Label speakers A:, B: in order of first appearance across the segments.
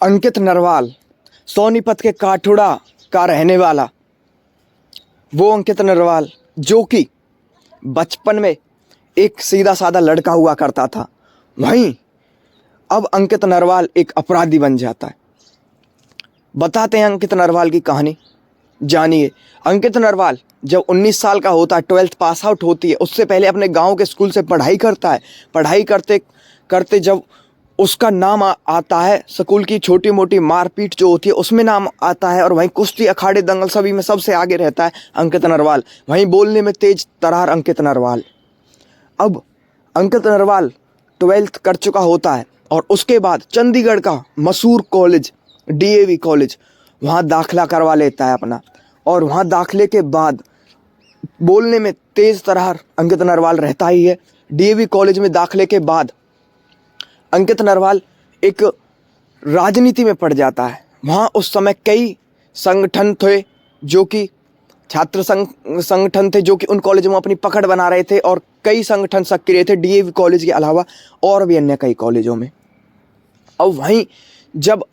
A: अंकित नरवाल, सोनीपत के काठुड़ा का रहने वाला वो अंकित नरवाल जो कि बचपन में एक सीधा साधा लड़का हुआ करता था, वहीं अब अंकित नरवाल एक अपराधी बन जाता है। बताते हैं अंकित नरवाल की कहानी, जानिए। अंकित नरवाल जब 19 साल का होता है, 12th पास आउट होती है, उससे पहले अपने गांव के स्कूल से पढ़ाई करता है। पढ़ाई करते करते जब उसका नाम आता है, स्कूल की छोटी मोटी मारपीट जो होती है उसमें नाम आता है, और वहीं कुश्ती अखाड़े दंगल सभी में सबसे आगे रहता है अंकित नरवाल। वहीं बोलने में तेज तर्रार अंकित नरवाल। अब अंकित नरवाल 12th कर चुका होता है और उसके बाद चंडीगढ़ का मशहूर कॉलेज डीएवी कॉलेज, वहाँ दाखिला करवा लेता है अपना। और वहाँ दाखिले के बाद बोलने में तेज तर्रार अंकित नरवाल रहता ही है। डीएवी कॉलेज में दाखिले के बाद अंकित नरवाल एक राजनीति में पड़ जाता है। वहाँ उस समय कई संगठन थे जो कि छात्र संगठन थे जो कि उन कॉलेजों में अपनी पकड़ बना रहे थे, और कई संगठन सक्रिय थे डीएवी कॉलेज के अलावा और भी अन्य कई कॉलेजों में। और वहीं जब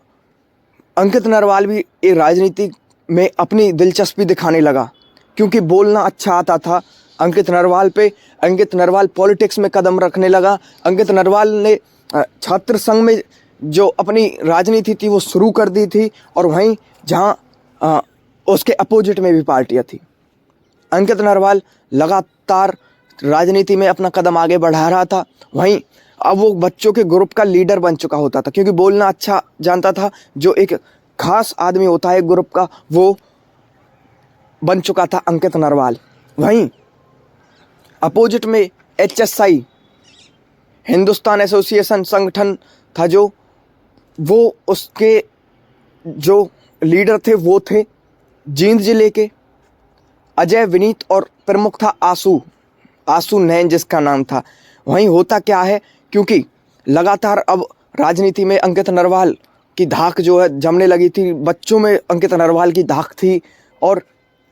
A: अंकित नरवाल भी ये राजनीति में अपनी दिलचस्पी दिखाने लगा, क्योंकि बोलना अच्छा आता था अंकित नरवाल पे, अंकित नरवाल पॉलिटिक्स में कदम रखने लगा। अंकित नरवाल ने छात्र संघ में जो अपनी राजनीति थी वो शुरू कर दी थी, और वहीं जहाँ उसके अपोजिट में भी पार्टियाँ थी। अंकित नरवाल लगातार राजनीति में अपना कदम आगे बढ़ा रहा था। वहीं अब वो बच्चों के ग्रुप का लीडर बन चुका होता था, क्योंकि बोलना अच्छा जानता था। जो एक खास आदमी होता है ग्रुप का, वो बन चुका था अंकित नरवाल। वहीं अपोजिट में एचएसआई हिंदुस्तान एसोसिएशन संगठन था, जो वो उसके जो लीडर थे वो थे जींद जिले के अजय विनीत, और प्रमुख था आशु नैन जिसका नाम था। वहीं होता क्या है, क्योंकि लगातार अब राजनीति में अंकित नरवाल की धाक जो है जमने लगी थी, बच्चों में अंकित नरवाल की धाक थी, और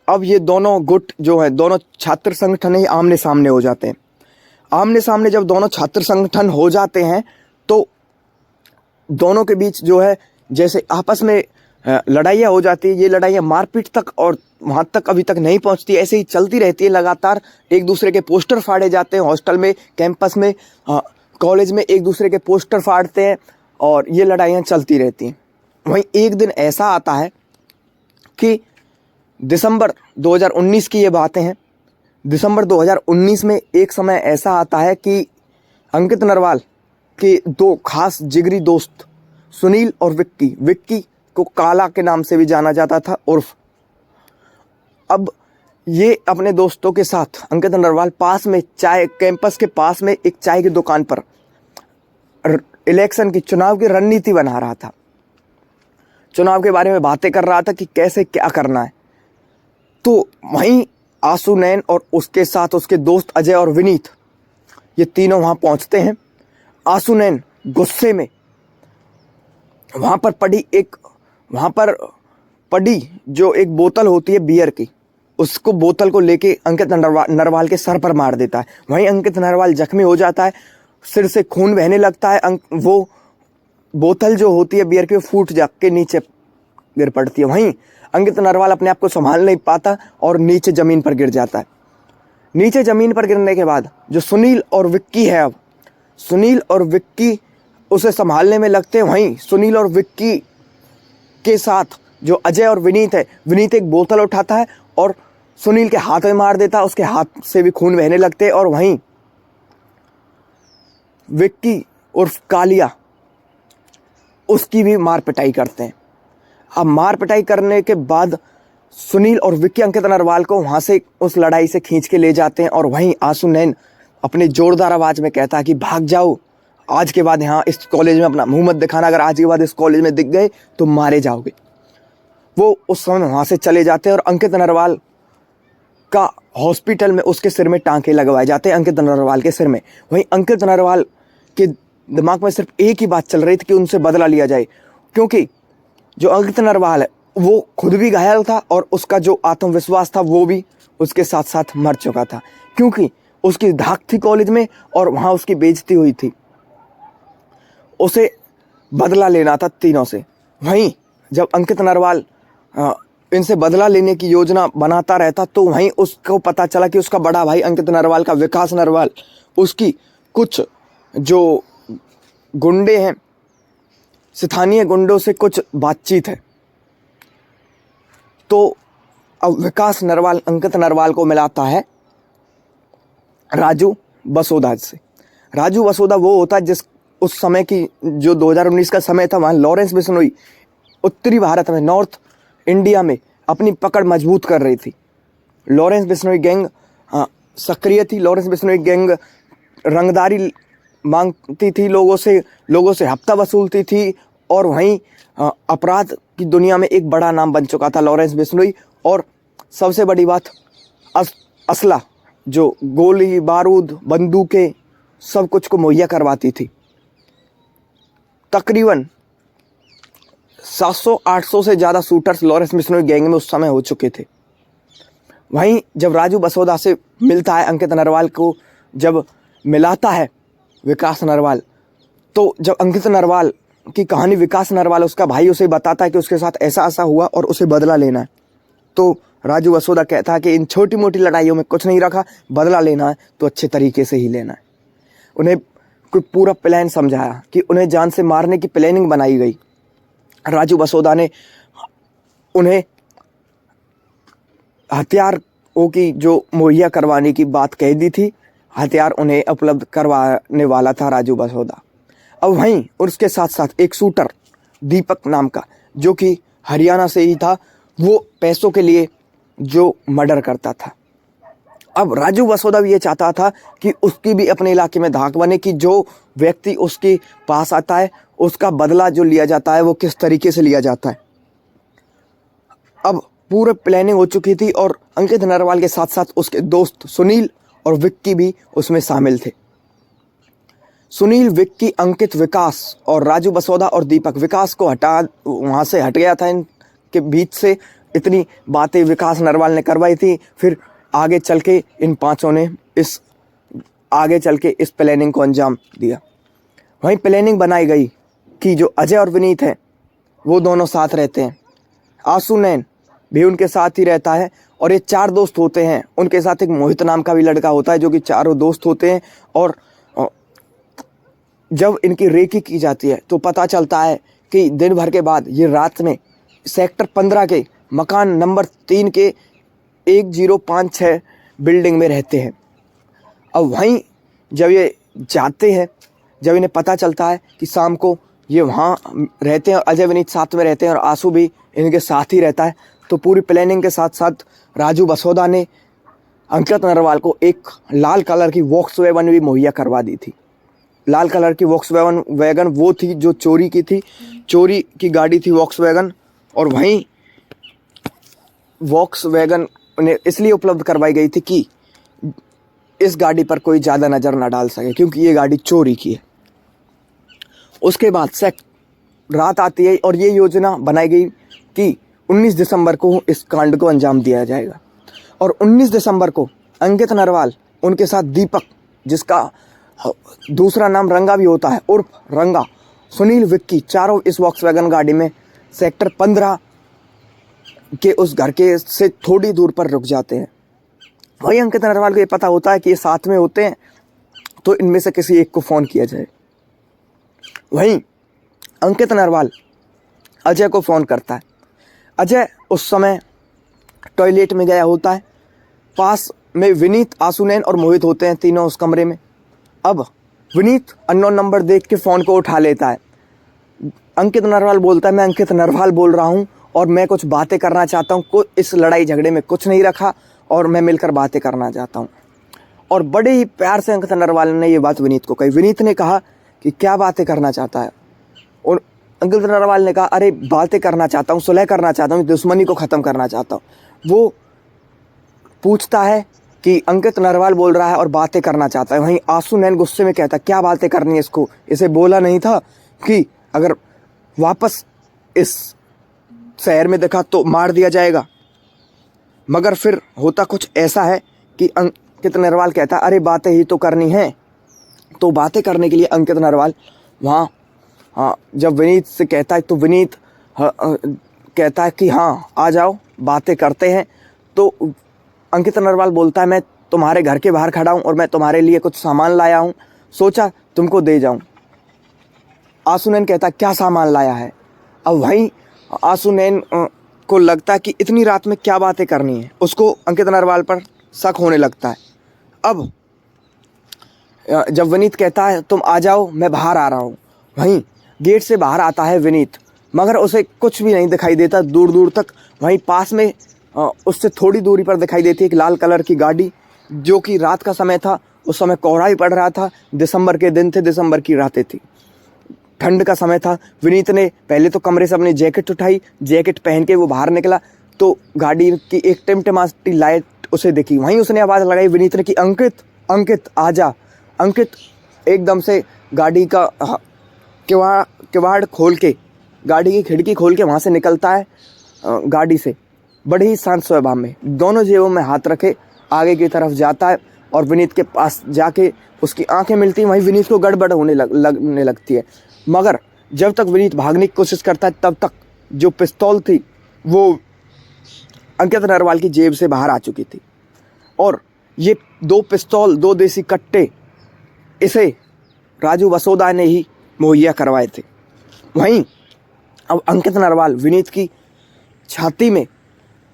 A: अब ये दोनों गुट जो है, दोनों छात्र संगठन ही आमने सामने हो जाते हैं। आमने सामने जब दोनों छात्र संगठन हो जाते हैं तो दोनों के बीच जो है जैसे आपस में लड़ाइयाँ हो जाती है। ये लड़ाइयाँ मारपीट तक और वहाँ तक अभी तक नहीं पहुँचती, ऐसे ही चलती रहती है। लगातार एक दूसरे के पोस्टर फाड़े जाते हैं, हॉस्टल में, कैंपस में, कॉलेज में एक दूसरे के पोस्टर फाड़ते हैं, और ये लड़ाइयाँ चलती रहती हैं। वहीं एक दिन ऐसा आता है कि दिसंबर 2019 की ये बातें हैं। दिसंबर 2019 में एक समय ऐसा आता है कि अंकित नरवाल के दो खास जिगरी दोस्त सुनील और विक्की को काला के नाम से भी जाना जाता था उर्फ। अब ये अपने दोस्तों के साथ अंकित नरवाल पास में कैंपस के पास में एक चाय की दुकान पर इलेक्शन की, चुनाव की रणनीति बना रहा था। चुनाव के बारे में बातें कर रहा था कि कैसे क्या करना है। तो वहीं आशु नैन और उसके साथ उसके दोस्त अजय और विनीत, ये तीनों वहाँ पहुँचते हैं। आशु नैन गुस्से में वहाँ पर पड़ी जो एक बोतल होती है बियर की, उसको बोतल को लेके अंकित नरवाल के सर पर मार देता है। वहीं अंकित नरवाल जख्मी हो जाता है, सिर से खून बहने लगता है। वो बोतल जो होती है बियर की फूट जा के नीचे गिर पड़ती है। वहीं अंकित नरवाल अपने आप को संभाल नहीं पाता और नीचे ज़मीन पर गिर जाता है। नीचे ज़मीन पर गिरने के बाद जो सुनील और विक्की है, अब सुनील और विक्की उसे संभालने में लगते हैं। वहीं सुनील और विक्की के साथ जो अजय और विनीत है, विनीत एक बोतल उठाता है और सुनील के हाथ में मार देता है, उसके हाथ से भी खून बहने लगते हैं। और वहीं विक्की उर्फ कालिया, उसकी भी मार पिटाई करते हैं। अब मार पिटाई करने के बाद सुनील और विक्की अंकित नरवाल को वहाँ से उस लड़ाई से खींच के ले जाते हैं। और वहीं आशु नैन अपनी जोरदार आवाज़ में कहता है कि भाग जाओ, आज के बाद यहाँ इस कॉलेज में अपना मुंह मत दिखाना, अगर आज के बाद इस कॉलेज में दिख गए तो मारे जाओगे। वो उस समय वहाँ से चले जाते हैं और अंकित नरवाल का हॉस्पिटल में उसके सिर में टांके लगवाए जाते हैं, अंकित नरवाल के सिर में। वहीं अंकित नरवाल के दिमाग में सिर्फ एक ही बात चल रही थी कि उनसे बदला लिया जाए, क्योंकि जो अंकित नरवाल है वो खुद भी घायल था और उसका जो आत्मविश्वास था वो भी उसके साथ साथ मर चुका था, क्योंकि उसकी धाक थी कॉलेज में और वहाँ उसकी बेइज्जती हुई थी। उसे बदला लेना था तीनों से। वहीं जब अंकित नरवाल इनसे बदला लेने की योजना बनाता रहता, तो वहीं उसको पता चला कि उसका बड़ा भाई अंकित नरवाल का विकास नरवाल, उसकी कुछ जो गुंडे हैं, स्थानीय गुंडों से कुछ बातचीत है। तो अब विकास नरवाल अंकित नरवाल को मिलाता है राजू बसोदा से। राजू बसोदा वो होता है जिस उस समय की जो 2019 का समय था, वहाँ लॉरेंस बिश्नोई उत्तरी भारत में, नॉर्थ इंडिया में अपनी पकड़ मजबूत कर रही थी। लॉरेंस बिश्नोई गैंग सक्रिय थी। लॉरेंस बिश्नोई गैंग रंगदारी मांगती थी लोगों से हफ्ता वसूलती थी, और वहीं अपराध की दुनिया में एक बड़ा नाम बन चुका था लॉरेंस बिश्नोई। और सबसे बड़ी बात, असला, जो गोली बारूद बंदूकें सब कुछ को मुहैया करवाती थी। तकरीबन 700-800 से ज़्यादा शूटर्स लॉरेंस बिश्नोई गैंग में उस समय हो चुके थे। वहीं जब राजू बसोदा से मिलता है अंकित नरवाल को, जब मिलाता है विकास नरवाल, तो जब अंकित नरवाल की कहानी विकास नरवाल, उसका भाई, उसे बताता है कि उसके साथ ऐसा ऐसा हुआ और उसे बदला लेना है, तो राजू बसोदा कहता है कि इन छोटी मोटी लड़ाइयों में कुछ नहीं रखा, बदला लेना है तो अच्छे तरीके से ही लेना है। उन्हें कोई पूरा प्लान समझाया कि उन्हें जान से मारने की प्लानिंग बनाई गई। राजू बसोदा ने उन्हें हथियारों की जो मुहैया करवाने की बात कह दी थी, हथियार उन्हें उपलब्ध करवाने वाला था राजू बसोदा। अब वहीं उसके साथ साथ एक शूटर दीपक नाम का, जो कि हरियाणा से ही था, वो पैसों के लिए जो मर्डर करता था। अब राजू बसोदा भी ये चाहता था कि उसकी भी अपने इलाके में धाक बने, कि जो व्यक्ति उसके पास आता है उसका बदला जो लिया जाता है वो किस तरीके से लिया जाता है। अब पूरे प्लानिंग हो चुकी थी, और अंकित नरवाल के साथ साथ उसके दोस्त सुनील और विक्की भी उसमें शामिल थे। सुनील, विक्की, अंकित, विकास और राजू बसोदा और दीपक। विकास को वहाँ से हट गया था इनके बीच से। इतनी बातें विकास नरवाल ने करवाई थी। फिर आगे चल के इन पांचों ने इस प्लानिंग को अंजाम दिया। वहीं प्लानिंग बनाई गई कि जो अजय और विनीत हैं वो दोनों साथ रहते हैं, आंसू नैन भी उनके साथ ही रहता है, और ये 4 दोस्त होते हैं। उनके साथ एक मोहित नाम का भी लड़का होता है, जो कि चारों दोस्त होते हैं। और जब इनकी रेकी की जाती है तो पता चलता है कि दिन भर के बाद ये रात में सेक्टर 15 के मकान नंबर 3 के 1056 बिल्डिंग में रहते हैं। अब वहीं जब ये जाते हैं, जब इन्हें पता चलता है कि शाम को ये वहाँ रहते हैं और अजय विनीत साथ में रहते हैं और आंसू भी इनके साथ ही रहता है, तो पूरी प्लानिंग के साथ साथ राजू बसोदा ने अंकित नरवाल को एक लाल कलर की वॉक्सवैगन भी मुहैया करवा दी थी। लाल कलर की वॉक्सवैगन वो थी जो चोरी की थी, चोरी की गाड़ी थी वॉक्सवैगन। और वहीं वॉक्सवैगन उन्हें इसलिए उपलब्ध करवाई गई थी कि इस गाड़ी पर कोई ज़्यादा नज़र ना डाल सके, क्योंकि ये गाड़ी चोरी की है। उसके बाद रात आती है और ये योजना बनाई गई कि 19 दिसंबर को इस कांड को अंजाम दिया जाएगा। और 19 दिसंबर को अंकित नरवाल, उनके साथ दीपक, जिसका दूसरा नाम रंगा भी होता है, उर्फ रंगा, सुनील, विक्की, चारों इस वॉक्सवैगन गाड़ी में सेक्टर 15 के उस घर के से थोड़ी दूर पर रुक जाते हैं। वही अंकित नरवाल को ये पता होता है कि ये साथ में होते हैं, तो इनमें से किसी एक को फ़ोन किया जाए। वहीं अंकित नरवाल अजय को फ़ोन करता है। अजय उस समय टॉयलेट में गया होता है। पास में विनीत, आंसू नैन और मोहित होते हैं, तीनों उस कमरे में। अब विनीत अननोन नंबर देख के फ़ोन को उठा लेता है। अंकित नरवाल बोलता है, मैं अंकित नरवाल बोल रहा हूँ और मैं कुछ बातें करना चाहता हूँ। इस लड़ाई झगड़े में कुछ नहीं रखा और मैं मिलकर बातें करना चाहता हूँ। और बड़े ही प्यार से अंकित नरवाल ने ये बात विनीत को कही। विनीत ने कहा कि क्या बातें करना चाहता है, और अंकित नरवाल ने कहा, अरे बातें करना चाहता हूँ, सुलह करना चाहता हूँ, दुश्मनी को ख़त्म करना चाहता हूँ। वो पूछता है कि अंकित नरवाल बोल रहा है और बातें करना चाहता है। वहीं आंसू नैन गुस्से में कहता, क्या बातें करनी है इसको, इसे बोला नहीं था कि अगर वापस इस शहर में देखा तो मार दिया जाएगा। मगर फिर होता कुछ ऐसा है कि अंकित नरवाल कहता, अरे बातें ही तो करनी है। तो बातें करने के लिए अंकित नरवाल वहाँ जब विनीत से कहता है, तो विनीत कहता है कि हाँ आ जाओ बातें करते हैं। तो अंकित नरवाल बोलता है मैं तुम्हारे घर के बाहर खड़ा हूँ और मैं तुम्हारे लिए कुछ सामान लाया हूँ, सोचा तुमको दे जाऊँ। आसुनैन कहता क्या सामान लाया है। अब वहीं आसुनैन को लगता है कि इतनी रात में क्या बातें करनी है, उसको अंकित नरवाल पर शक होने लगता है। अब जब विनीत कहता है तुम आ जाओ मैं बाहर आ रहा हूँ, वहीं गेट से बाहर आता है विनीत, मगर उसे कुछ भी नहीं दिखाई देता दूर दूर तक। वहीं पास में उससे थोड़ी दूरी पर दिखाई देती है एक लाल कलर की गाड़ी, जो कि रात का समय था, उस समय कोहरा ही पड़ रहा था, दिसंबर के दिन थे, दिसंबर की रातें थी, ठंड का समय था। विनीत ने पहले तो कमरे से अपनी जैकेट उठाई, जैकेट पहन के वो बाहर निकला तो गाड़ी की एक टिमटिमाती लाइट उसे दिखी। वहीं उसने आवाज़ लगाई विनीत ने कि अंकित अंकित आजा। अंकित एकदम से गाड़ी का किवाड़ खोल के, गाड़ी की खिड़की खोल के वहाँ से निकलता है। गाड़ी से बड़े ही शांत स्वभाव में दोनों जेबों में हाथ रखे आगे की तरफ जाता है और विनीत के पास जाके उसकी आंखें मिलती हैं। वहीं विनीत को गड़बड़ होने लगने लगती है, मगर जब तक विनीत भागने की कोशिश करता है तब तक जो पिस्तौल थी वो अंकित नरवाल की जेब से बाहर आ चुकी थी और ये 2 पिस्तौल 2 देसी कट्टे इसे राजू वसोदा ने ही मुहैया करवाए थे। वहीं अब अंकित नरवाल विनीत की छाती में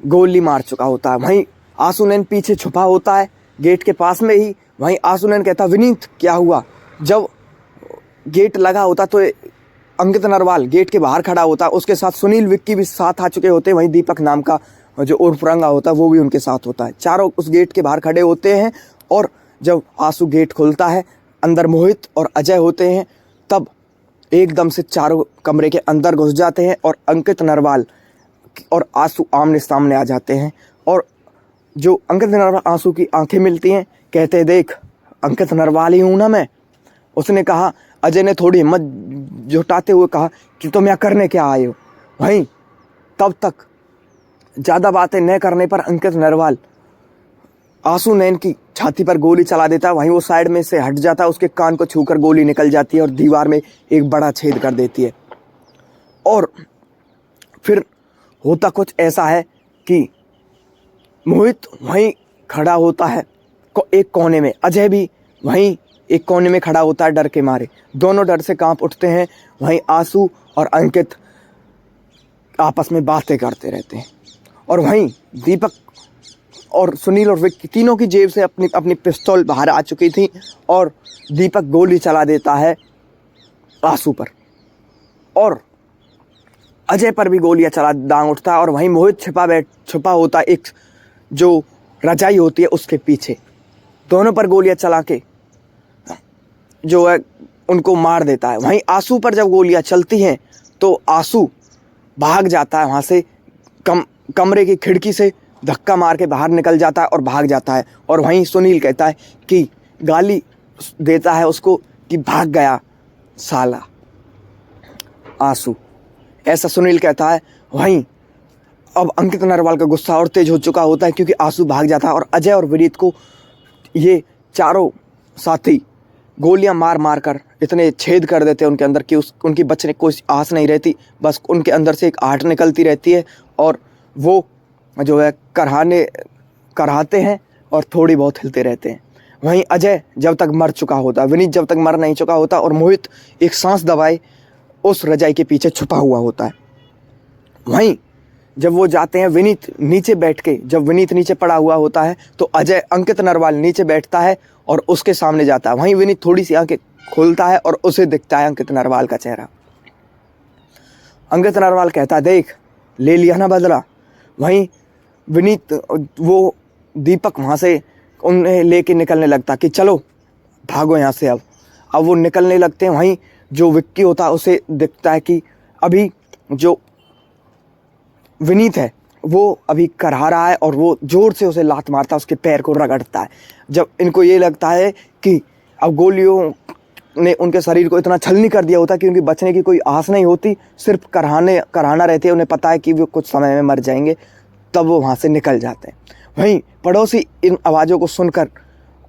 A: गोली मार चुका होता है। वहीं आसुनैन पीछे छुपा होता है गेट के पास में ही। वहीं आसुनैन कहता विनीत क्या हुआ। जब गेट लगा होता तो अंकित नरवाल गेट के बाहर खड़ा होता, उसके साथ सुनील विक्की भी साथ आ चुके होते। वहीं दीपक नाम का जो उर्फरंगा होता है वो भी उनके साथ होता है। चारों उस गेट के बाहर खड़े होते हैं और जब आंसू गेट खुलता है, अंदर मोहित और अजय होते हैं, तब एकदम से चारों कमरे के अंदर घुस जाते हैं और अंकित नरवाल और आंसू आमने सामने आ जाते हैं। और जो अंकित नरवाल आंसू की आंखें मिलती हैं, कहते देख अंकित नरवाल ही हूँ ना मैं। उसने कहा, अजय ने थोड़ी हिम्मत जुटाते हुए कहा कि तुम यहाँ करने क्या आए हो। वहीं तब तक ज़्यादा बातें न करने पर अंकित नरवाल आसुनैन की छाती पर गोली चला देता है। वहीं वो साइड में से हट जाता है, उसके कान को छूकर गोली निकल जाती है और दीवार में एक बड़ा छेद कर देती है। और फिर होता कुछ ऐसा है कि मोहित वहीं खड़ा होता है एक कोने में, अजय भी वहीं एक कोने में खड़ा होता है डर के मारे। दोनों डर से कांप उठते हैं। वहीं आंसू और अंकित आपस में बातें करते रहते हैं और वहीं दीपक और सुनील और विक्की तीनों की जेब से अपनी अपनी पिस्तौल बाहर आ चुकी थी और दीपक गोली चला देता है आंसू पर और अजय पर भी गोलियां चला दांग उठता है। और वहीं मोहित छुपा होता है एक जो रजाई होती है उसके पीछे। दोनों पर गोलियां चला के जो है उनको मार देता है। वहीं आंसू पर जब गोलियां चलती हैं तो आंसू भाग जाता है वहाँ से, कमरे की खिड़की से धक्का मार के बाहर निकल जाता है और भाग जाता है। और वहीं सुनील कहता है कि गाली देता है उसको कि भाग गया साला आंसू, ऐसा सुनील कहता है। वहीं अब अंकित नरवाल का गुस्सा और तेज हो चुका होता है क्योंकि आंसू भाग जाता है और अजय और विनीत को ये चारों साथी गोलियां मार मार कर इतने छेद कर देते हैं उनके अंदर कि उनकी बचने की कोई आस नहीं रहती। बस उनके अंदर से एक आहट निकलती रहती है और वो जो है कराहते हैं और थोड़ी बहुत हिलते रहते हैं। वहीं अजय जब तक मर चुका होता, विनीत जब तक मर नहीं चुका होता और मोहित एक सांस दबाए उस रजाई के पीछे छुपा हुआ होता है। वहीं जब वो जाते हैं विनीत नीचे बैठ के, जब विनीत नीचे पड़ा हुआ होता है तो अजय अंकित नरवाल नीचे बैठता है और उसके सामने जाता है। वहीं विनीत थोड़ी सी आंखें खोलता है और उसे दिखता है अंकित नरवाल का चेहरा। अंकित नरवाल कहता है देख ले लिया ना बदला। वहीं विनीत वो दीपक वहाँ से उन्हें लेके निकलने लगता कि चलो भागो यहाँ से। अब वो निकलने लगते हैं। वहीं जो विक्की होता है उसे दिखता है कि अभी जो विनीत है वो अभी करहा रहा है और वो जोर से उसे लात मारता है, उसके पैर को रगड़ता है। जब इनको ये लगता है कि अब गोलियों ने उनके शरीर को इतना छलनी कर दिया होता है कि उनकी बचने की कोई आस नहीं होती, सिर्फ कराहना रहती है, उन्हें पता है कि वो कुछ समय में मर जाएंगे, तब वो वहाँ से निकल जाते हैं। वहीं पड़ोसी इन आवाज़ों को सुनकर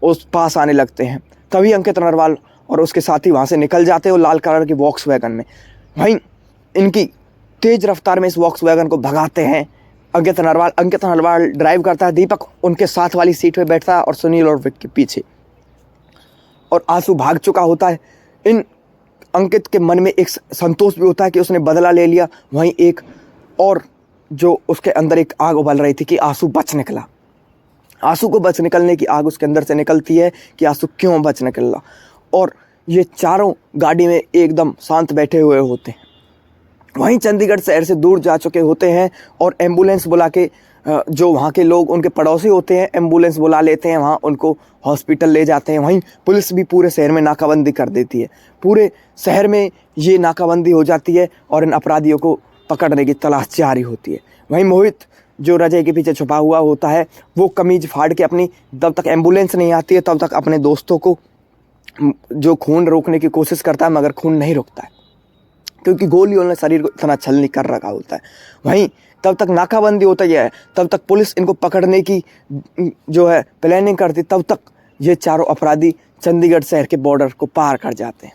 A: उस पास आने लगते हैं। तभी अंकित नरवाल और उसके साथी वहाँ से निकल जाते हैं लाल कलर की वॉक्सवैगन में। वहीं इनकी तेज रफ्तार में इस वॉक्सवैगन को भगाते हैं अंकित नरवाल ड्राइव करता है, दीपक उनके साथ वाली सीट पे बैठता है और सुनील और विक्की पीछे। और आंसू भाग चुका होता है। इन अंकित के मन में एक संतोष भी होता है कि उसने बदला ले लिया। वहीं एक और जो उसके अंदर एक आग उबल रही थी कि आंसू बच निकला। आंसू को बच निकलने की आग उसके अंदर से निकलती है कि आंसू क्यों बच निकला। और ये चारों गाड़ी में एकदम शांत बैठे हुए होते हैं। वहीं चंडीगढ़ शहर से दूर जा चुके होते हैं और एम्बुलेंस बुला के जो वहाँ के लोग उनके पड़ोसी होते हैं एम्बुलेंस बुला लेते हैं, वहाँ उनको हॉस्पिटल ले जाते हैं। वहीं पुलिस भी पूरे शहर में नाकाबंदी कर देती है। पूरे शहर में ये नाकाबंदी हो जाती है और इन अपराधियों को पकड़ने की तलाश जारी होती है। वहीं मोहित जो रजाई के पीछे छुपा हुआ होता है वो कमीज फाड़ के अपनी, जब तक एम्बुलेंस नहीं आती है तब तक अपने दोस्तों को जो खून रोकने की कोशिश करता है, मगर खून नहीं रुकता है क्योंकि गोलियों ने शरीर को इतना छलनी कर रखा होता है। वहीं तब तक नाकाबंदी होता ही है, तब तक पुलिस इनको पकड़ने की जो है प्लानिंग करती, तब तक ये चारों अपराधी चंडीगढ़ शहर के बॉर्डर को पार कर जाते हैं।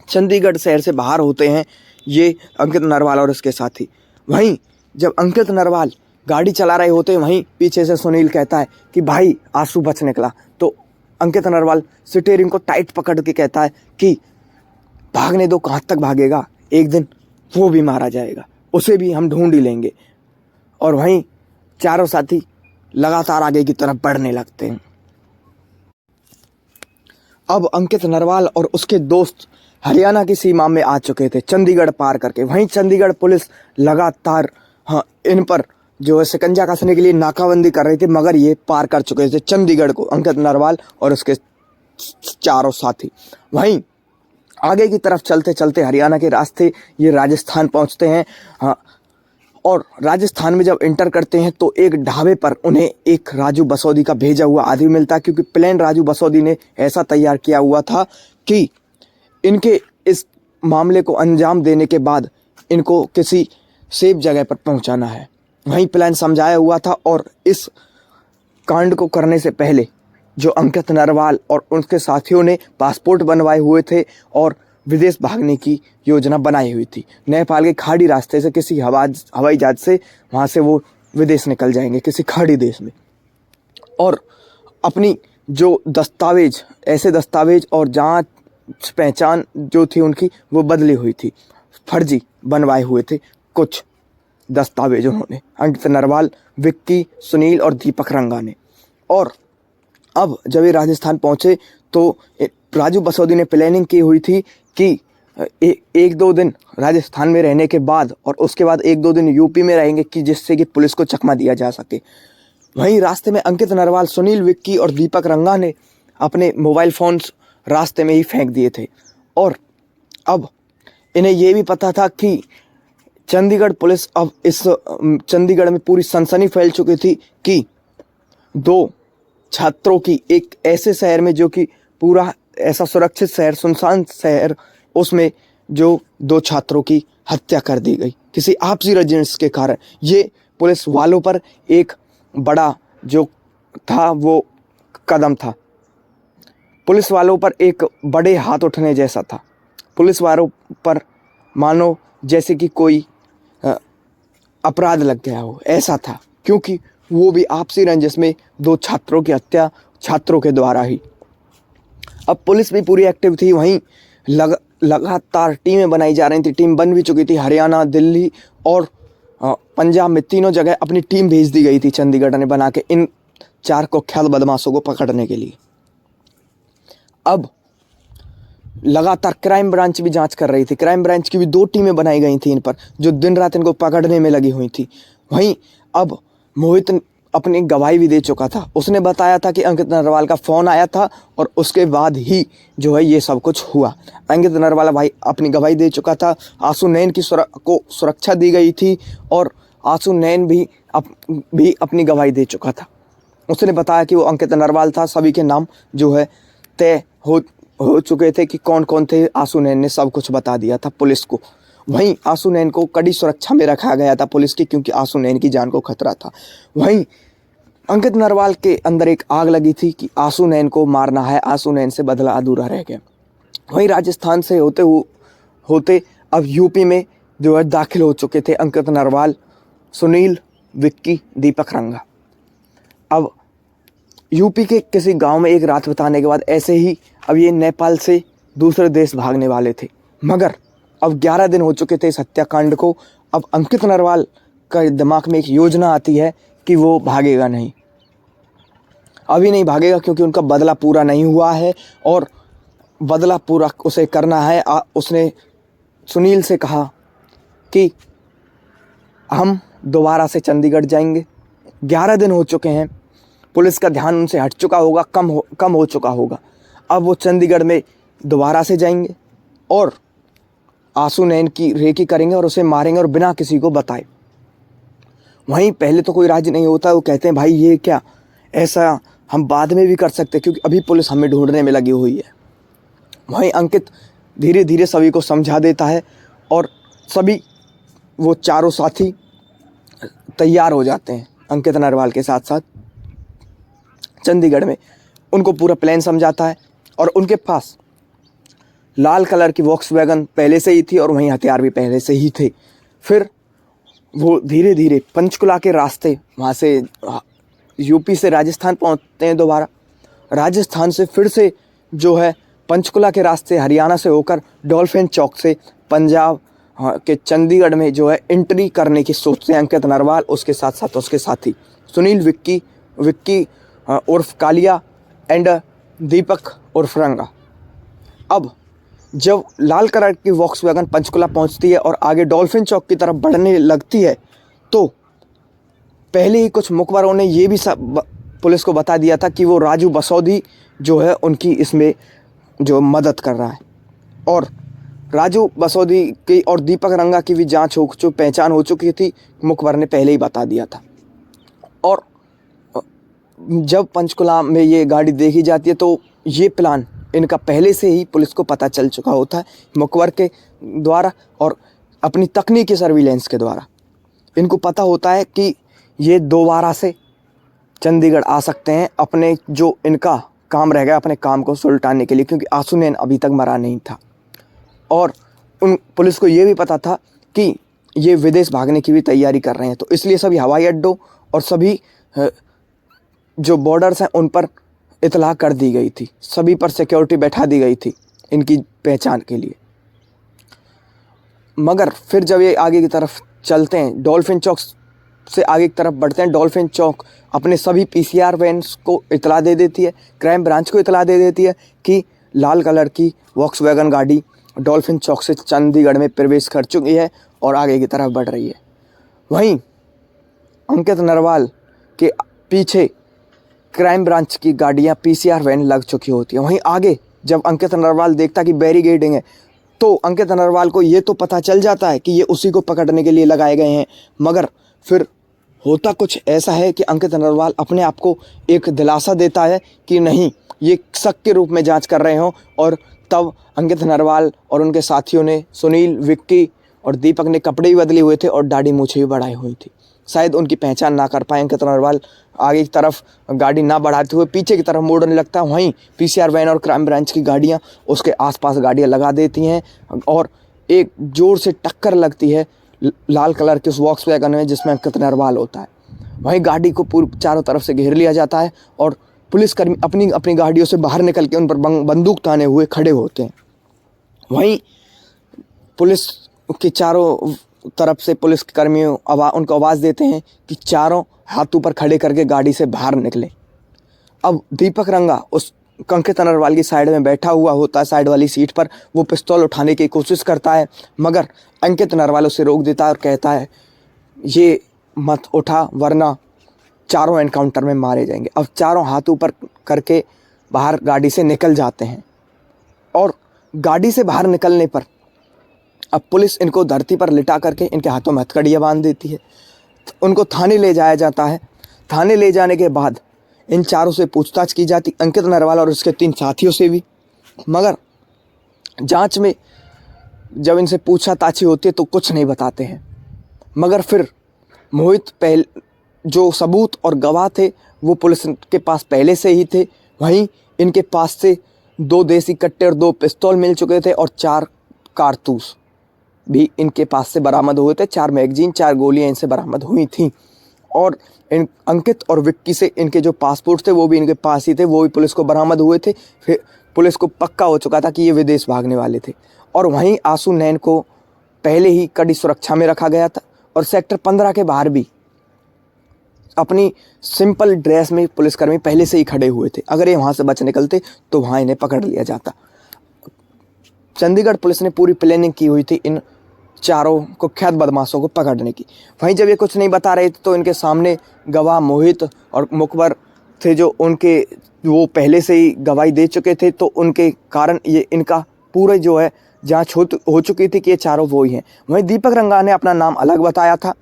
A: चंडीगढ़ शहर से बाहर होते हैं ये अंकित नरवाल और उसके साथी। वहीं जब अंकित नरवाल गाड़ी चला रहे होते हैं, वहीं पीछे से सुनील कहता है कि भाई आंसू बच निकला। तो अंकित नरवाल स्टीयरिंग को टाइट पकड़ के कहता है कि भागने दो, कहाँ तक भागेगा, एक दिन वो भी मारा जाएगा, उसे भी हम ढूंढ ही लेंगे। और वहीं चारों साथी लगातार आगे की तरफ बढ़ने लगते हैं। अब अंकित नरवाल और उसके दोस्त हरियाणा की सीमा में आ चुके थे चंडीगढ़ पार करके। वहीं चंडीगढ़ पुलिस लगातार इन पर जो है शिकंजा कसने के लिए नाकाबंदी कर रही थी, मगर ये पार कर चुके थे चंडीगढ़ को, अंकित नरवाल और उसके चारों साथी। वहीं आगे की तरफ चलते चलते हरियाणा के रास्ते ये राजस्थान पहुंचते हैं। और राजस्थान में जब इंटर करते हैं तो एक ढाबे पर उन्हें एक राजू बसौदी का भेजा हुआ आदमी मिलता है, क्योंकि प्लान राजू बसौदी ने ऐसा तैयार किया हुआ था कि इनके इस मामले को अंजाम देने के बाद इनको किसी सेफ जगह पर पहुंचाना है। वहीं प्लान समझाया हुआ था और इस कांड को करने से पहले जो अंकित नरवाल और उनके साथियों ने पासपोर्ट बनवाए हुए थे और विदेश भागने की योजना बनाई हुई थी। नेपाल के खाड़ी रास्ते से किसी हवाई जहाज से वहाँ से वो विदेश निकल जाएंगे किसी खाड़ी देश में। और अपनी जो दस्तावेज, ऐसे दस्तावेज और जांच पहचान जो थी उनकी वो बदली हुई थी, फर्जी बनवाए हुए थे कुछ दस्तावेज उन्होंने, अंकित नरवाल, विक्की, सुनील और दीपक रंगा ने। और अब जब ये राजस्थान पहुँचे तो राजू बसौदी ने प्लानिंग की हुई थी कि एक दो दिन राजस्थान में रहने के बाद और उसके बाद एक दो दिन यूपी में रहेंगे कि जिससे कि पुलिस को चकमा दिया जा सके। वहीं रास्ते में अंकित नरवाल, सुनील, विक्की और दीपक रंगा ने अपने मोबाइल फ़ोन्स रास्ते में ही फेंक दिए थे। और अब इन्हें ये भी पता था कि चंडीगढ़ पुलिस, अब इस चंडीगढ़ में पूरी सनसनी फैल चुकी थी कि दो छात्रों की एक ऐसे शहर में जो कि पूरा ऐसा सुरक्षित शहर, सुनसान शहर, उसमें जो दो छात्रों की हत्या कर दी गई किसी आपसी रंजिश के कारण। ये पुलिस वालों पर एक बड़ा जो था वो कदम था, पुलिस वालों पर एक बड़े हाथ उठने जैसा था। पुलिस वालों पर मानो जैसे कि कोई अपराध लग गया हो, ऐसा था, क्योंकि वो भी आपसी रंजिश में दो छात्रों की हत्या छात्रों के द्वारा ही। अब पुलिस भी पूरी एक्टिव थी। वहीं लगातार टीमें बनाई जा रही थी, टीम बन भी चुकी थी। हरियाणा, दिल्ली और पंजाब में तीनों जगह अपनी टीम भेज दी गई थी चंडीगढ़ ने बना के इन चार कुख्यात बदमाशों को पकड़ने के लिए। अब लगातार क्राइम ब्रांच भी जांच कर रही थी। क्राइम ब्रांच की भी दो टीमें बनाई गई थी इन पर, जो दिन रात इनको पकड़ने में लगी हुई थी। वहीं अब मोहित अपनी गवाही भी दे चुका था। उसने बताया था कि अंकित नरवाल का फ़ोन आया था और उसके बाद ही जो है ये सब कुछ हुआ। अंकित नरवाल भाई अपनी गवाही दे चुका था। आंसू नैन की को सुरक्षा दी गई थी और आंसू नैन भी अपनी गवाही दे चुका था। उसने बताया कि वो अंकित नरवाल था। सभी के नाम जो है तय हो चुके थे कि कौन कौन थे। आंसू नैन ने सब कुछ बता दिया था पुलिस को। वहीं आंसू नैन को कड़ी सुरक्षा में रखा गया था पुलिस की, क्योंकि आंसू नैन की जान को खतरा था। वहीं अंकित नरवाल के अंदर एक आग लगी थी कि आंसू नैन को मारना है, आंसू नैन से बदला अधूरा रह गया। वहीं राजस्थान से होते अब यूपी में जो है दाखिल हो चुके थे अंकित नरवाल, सुनील, विक्की, दीपक रंगा। अब यूपी के किसी गांव में एक रात बिताने के बाद ऐसे ही अब ये नेपाल से दूसरे देश भागने वाले थे, मगर अब 11 दिन हो चुके थे इस हत्याकांड को। अब अंकित नरवाल का दिमाग में एक योजना आती है कि वो भागेगा नहीं, अभी नहीं भागेगा, क्योंकि उनका बदला पूरा नहीं हुआ है और बदला पूरा उसे करना है। उसने सुनील से कहा कि हम दोबारा से चंडीगढ़ जाएंगे। 11 दिन हो चुके हैं, पुलिस का ध्यान उनसे हट चुका होगा, कम हो चुका होगा। अब वो चंडीगढ़ में दोबारा से जाएंगे और आंसू नैन की रेकी करेंगे और उसे मारेंगे और बिना किसी को बताए। वहीं पहले तो कोई राजी नहीं होता, वो कहते हैं भाई ये क्या, ऐसा हम बाद में भी कर सकते क्योंकि अभी पुलिस हमें ढूंढने में लगी हुई है। वहीं अंकित धीरे धीरे सभी को समझा देता है और सभी वो चारों साथी तैयार हो जाते हैं अंकित नरवाल के साथ साथ चंडीगढ़ में। उनको पूरा प्लान समझाता है और उनके पास लाल कलर की वॉक्सवैगन पहले से ही थी और वहीं हथियार भी पहले से ही थे। फिर वो धीरे धीरे पंचकुला के रास्ते, वहाँ से यूपी से राजस्थान पहुँचते हैं दोबारा, राजस्थान से फिर से जो है पंचकुला के रास्ते हरियाणा से होकर डॉल्फिन चौक से पंजाब के चंडीगढ़ में जो है एंट्री करने की सोचते हैं अंकित नरवाल, उसके साथ साथ उसके साथी सुनील, विक्की उर्फ कालिया एंड दीपक उर्फ रंगा। अब जब लाल कलर की वॉक्सवैगन पंचकुला पहुंचती है और आगे डॉल्फिन चौक की तरफ बढ़ने लगती है तो पहले ही कुछ मुखबरों ने ये भी पुलिस को बता दिया था कि वो राजू बसौदी जो है उनकी इसमें जो मदद कर रहा है। और राजू बसौदी की और दीपक रंगा की भी पहचान हो चुकी थी, मुखबर ने पहले ही बता दिया था। और जब पंचकुला में ये गाड़ी देखी जाती है तो ये प्लान इनका पहले से ही पुलिस को पता चल चुका होता है मुखबर के द्वारा और अपनी तकनीकी सर्विलेंस के द्वारा। इनको पता होता है कि ये दोबारा से चंडीगढ़ आ सकते हैं अपने जो इनका काम रह गया अपने काम को सुलटाने के लिए, क्योंकि आंसू नैन अभी तक मरा नहीं था। और उन पुलिस को ये भी पता था कि ये विदेश भागने की भी तैयारी कर रहे हैं, तो इसलिए सभी हवाई अड्डों और सभी जो बॉर्डर्स हैं उन पर इतला कर दी गई थी, सभी पर सिक्योरिटी बैठा दी गई थी इनकी पहचान के लिए। मगर फिर जब ये आगे की तरफ चलते हैं, डॉल्फिन चौक से आगे की तरफ बढ़ते हैं, डॉल्फिन चौक अपने सभी पीसीआर वैन्स को इतला दे देती है, क्राइम ब्रांच को इतला दे देती है कि लाल कलर की वॉक्सवैगन गाड़ी डॉल्फिन चौक से चंडीगढ़ में प्रवेश कर चुकी है और आगे की तरफ बढ़ रही है। वहीं अंकित नरवाल के पीछे क्राइम ब्रांच की गाड़ियां पीसीआर वैन लग चुकी होती है। वहीं आगे जब अंकित नरवाल देखता कि बैरिकेडिंग है तो अंकित नरवाल को ये तो पता चल जाता है कि ये उसी को पकड़ने के लिए लगाए गए हैं, मगर फिर होता कुछ ऐसा है कि अंकित नरवाल अपने आप को एक दिलासा देता है कि नहीं, ये शक के रूप में जांच कर रहे हों। और तब अंकित नरवाल और उनके साथियों ने, सुनील, विक्की और दीपक ने कपड़े भी बदले हुए थे और दाढ़ी मूछें भी बढ़ाई हुई थी। शायद उनकी पहचान ना कर पाए अंकित नरवाल। आगे की तरफ गाड़ी ना बढ़ाते हुए पीछे की तरफ मोड़ने लगता है। वहीं पीसीआर वैन और क्राइम ब्रांच की गाड़ियां उसके आसपास गाड़ियां लगा देती हैं और एक जोर से टक्कर लगती है लाल कलर के उस वॉक्सवैगन में जिसमें अंकित नरवाल होता है। वहीं गाड़ी को पूरी चारों तरफ से घेर लिया जाता है और पुलिसकर्मी अपनी अपनी गाड़ियों से बाहर निकल के उन पर बंदूक ताने हुए खड़े होते हैं। वहीं पुलिस के चारों तरफ से पुलिसकर्मी उनको आवाज़ देते हैं कि चारों हाथ ऊपर खड़े करके गाड़ी से बाहर निकले। अब दीपक रंगा उस अंकित नरवाल की साइड में बैठा हुआ होता है, साइड वाली सीट पर। वो पिस्तौल उठाने की कोशिश करता है मगर अंकित नरवाल उसे रोक देता है और कहता है ये मत उठा वरना चारों एनकाउंटर में मारे जाएंगे। अब चारों हाथ ऊपर करके बाहर गाड़ी से निकल जाते हैं और गाड़ी से बाहर निकलने पर अब पुलिस इनको धरती पर लिटा करके इनके हाथों में हथकड़ियाँ बांध देती है। उनको थाने ले जाया जाता है। थाने ले जाने के बाद इन चारों से पूछताछ की जाती, अंकित नरवाल और उसके 3 साथियों से भी। मगर जांच में जब इनसे पूछताछ होती है तो कुछ नहीं बताते हैं। मगर फिर मोहित जो सबूत और गवाह थे वो पुलिस के पास पहले से ही थे। वहीं इनके पास से 2 देसी कट्टे और 2 पिस्तौल मिल चुके थे और 4 कारतूस। भी इनके पास से बरामद हुए थे। 4 मैगजीन, 4 गोलियां इनसे बरामद हुई थीं। और इन अंकित और विक्की से इनके जो पासपोर्ट थे वो भी इनके पास ही थे, वो भी पुलिस को बरामद हुए थे। फिर पुलिस को पक्का हो चुका था कि ये विदेश भागने वाले थे। और वहीं आशु नैन को पहले ही कड़ी सुरक्षा में रखा गया था और सेक्टर 15 के बाहर भी अपनी सिंपल ड्रेस में पुलिसकर्मी पहले से ही खड़े हुए थे। अगर ये वहाँ से बच निकलते तो वहाँ इन्हें पकड़ लिया जाता। चंडीगढ़ पुलिस ने पूरी प्लानिंग की हुई थी इन चारों कुख्यात बदमाशों को पकड़ने की। वहीं जब ये कुछ नहीं बता रहे थे तो इनके सामने गवाह मोहित और मुकबर थे, जो उनके वो पहले से ही गवाही दे चुके थे, तो उनके कारण ये इनका पूरे जो है जांच हो चुकी थी कि ये चारों वो ही हैं। वहीं दीपक रंगा ने अपना नाम अलग बताया था।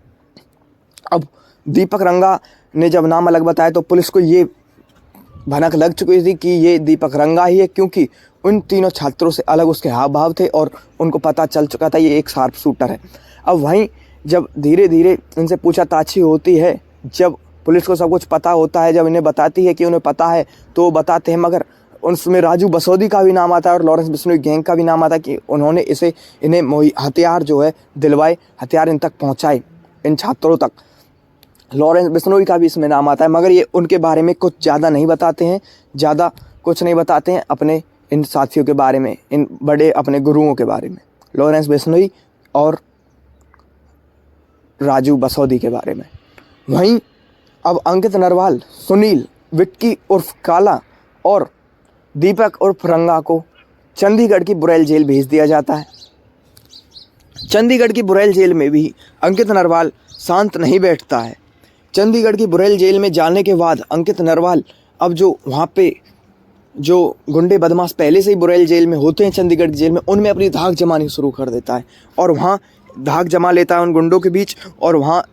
A: अब दीपक रंगा ने जब नाम अलग बताया तो पुलिस को ये भनक लग चुकी थी कि ये दीपक रंगा ही है, क्योंकि उन तीनों छात्रों से अलग उसके हाव भाव थे और उनको पता चल चुका था ये एक शार्प शूटर है। अब वहीं जब धीरे धीरे इनसे पूछताछ होती है, जब पुलिस को सब कुछ पता होता है, जब इन्हें बताती है कि उन्हें पता है तो वो बताते हैं, मगर उसमें राजू बसोदी का भी नाम आता है और लॉरेंस बिश्नोई गैंग का भी नाम आता है कि उन्होंने इन्हें हथियार जो है दिलवाए, हथियार इन तक पहुँचाए, इन छात्रों तक। लॉरेंस बिश्नोई का भी इसमें नाम आता है, मगर ये उनके बारे में कुछ ज़्यादा नहीं बताते हैं, ज़्यादा कुछ नहीं बताते हैं अपने इन साथियों के बारे में, इन बड़े अपने गुरुओं के बारे में, लॉरेंस बिश्नोई और राजू बसोदी के बारे में। वहीं अब अंकित नरवाल, सुनील, विक्की उर्फ काला और दीपक उर्फ रंगा को चंडीगढ़ की बुरेल जेल भेज दिया जाता है। चंडीगढ़ की बुरेल जेल में भी अंकित नरवाल शांत नहीं बैठता है। चंडीगढ़ की बुरेल जेल में जाने के बाद अंकित नरवाल अब जो वहाँ पे जो गुंडे बदमाश पहले से ही बुरेल जेल में होते हैं चंडीगढ़ जेल में, उनमें अपनी धाक जमानी शुरू कर देता है और वहाँ धाक जमा लेता है उन गुंडों के बीच। और वहाँ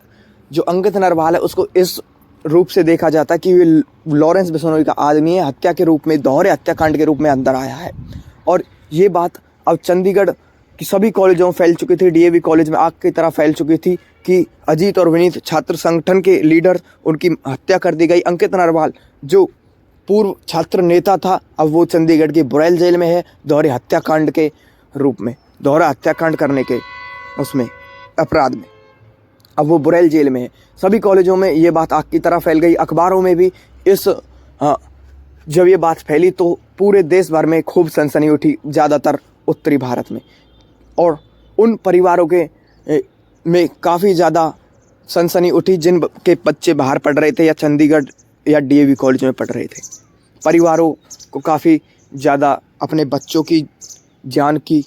A: जो अंकित नरवाल है उसको इस रूप से देखा जाता है कि ये लॉरेंस बिश्नोई का आदमी है, हत्या के रूप में, दोहरे हत्याकांड के रूप में अंदर आया है। और ये बात अब चंडीगढ़ की सभी कॉलेजों में फैल चुकी थी, डीएवी कॉलेज में आग की तरह फैल चुकी थी कि अजीत और विनीत छात्र संगठन के लीडर, उनकी हत्या कर दी गई। अंकित नरवाल जो पूर्व छात्र नेता था, अब वो चंडीगढ़ की बुरेल जेल में है, दोहरे हत्याकांड के रूप में, दोहरा हत्याकांड करने के उसमें अपराध में अब वो बुरेल जेल में है। सभी कॉलेजों में ये बात आग की तरह फैल गई, अखबारों में भी जब ये बात फैली तो पूरे देश भर में खूब सनसनी उठी, ज़्यादातर उत्तरी भारत में, और उन परिवारों के में काफ़ी ज़्यादा सनसनी उठी जिन के बच्चे बाहर पढ़ रहे थे या चंडीगढ़ या डीएवी कॉलेज में पढ़ रहे थे। परिवारों को काफ़ी ज़्यादा अपने बच्चों की जान की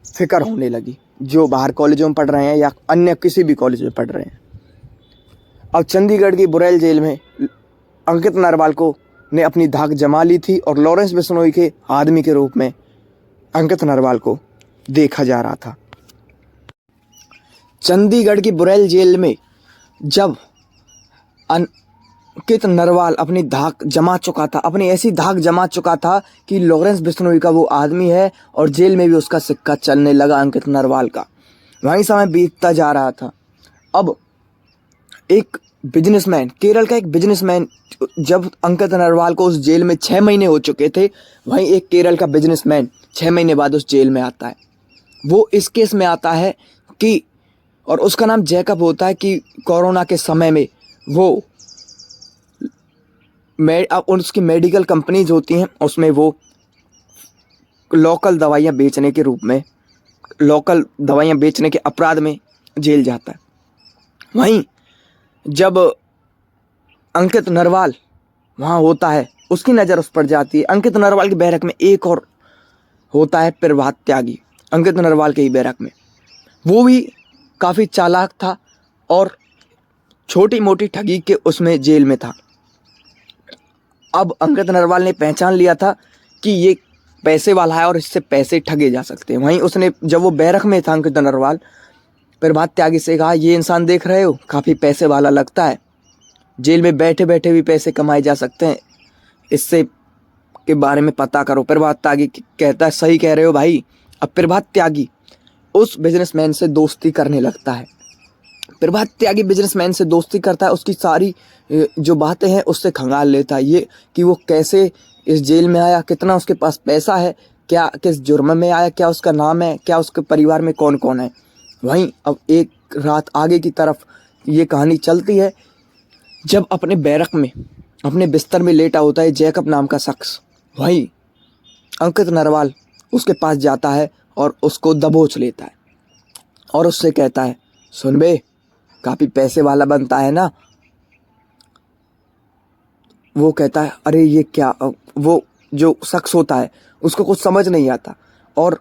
A: फिक्र होने लगी, जो बाहर कॉलेजों में पढ़ रहे हैं या अन्य किसी भी कॉलेज में पढ़ रहे हैं। अब चंडीगढ़ की बुरेल जेल में अंकित नरवाल को ने अपनी धाक जमा ली थी और लॉरेंस बिश्नोई के आदमी के रूप में अंकित नरवाल को देखा जा रहा था। चंडीगढ़ की बुरेल जेल में जब अंकित नरवाल अपनी धाक जमा चुका था, अपनी ऐसी धाक जमा चुका था कि लॉरेंस बिश्नोई का वो आदमी है और जेल में भी उसका सिक्का चलने लगा अंकित नरवाल का। वहीं समय बीतता जा रहा था। अब एक बिजनेसमैन, केरल का एक बिजनेसमैन, जब अंकित नरवाल को उस जेल में 6 महीने हो चुके थे, वहीं एक केरल का बिजनेसमैन 6 महीने बाद उस जेल में आता है। वो इस केस में आता है कि, और उसका नाम जैकब होता है, कि कोरोना के समय में वो उसकी मेडिकल कंपनीज होती हैं, उसमें वो लोकल दवाइयाँ बेचने के रूप में, लोकल दवाइयाँ बेचने के अपराध में जेल जाता है। वहीं जब अंकित नरवाल वहाँ होता है, उसकी नज़र उस पर जाती है। अंकित नरवाल की बैरक में एक और होता है प्रभात त्यागी, अंकित नरवाल के ही बैरक में। वो भी काफ़ी चालाक था और छोटी मोटी ठगी के उसमें जेल में था। अब अंकित नरवाल ने पहचान लिया था कि ये पैसे वाला है और इससे पैसे ठगे जा सकते हैं। वहीं उसने, जब वो बैरक में था अंकित नरवाल, प्रभात त्यागी से कहा, ये इंसान देख रहे हो, काफ़ी पैसे वाला लगता है, जेल में बैठे बैठे भी पैसे कमाए जा सकते हैं, इससे के बारे में पता करो। प्रभात त्यागी कहता है, सही कह रहे हो भाई। अब प्रभात त्यागी उस बिजनेसमैन से दोस्ती करने लगता है। प्रभात त्यागी बिजनेसमैन से दोस्ती करता है, उसकी सारी जो बातें हैं उससे खंगाल लेता है, ये कि वो कैसे इस जेल में आया, कितना उसके पास पैसा है, क्या किस जुर्म में आया, क्या उसका नाम है, क्या उसके परिवार में कौन कौन है। वहीं अब एक रात आगे की तरफ ये कहानी चलती है, जब अपने बैरक में अपने बिस्तर में लेटा होता है जैकब नाम का शख्स। वहीं अंकित नरवाल उसके पास जाता है और उसको दबोच लेता है और उससे कहता है, सुन बे, काफ़ी पैसे वाला बनता है ना। वो कहता है, अरे ये क्या। वो जो शख्स होता है उसको कुछ समझ नहीं आता और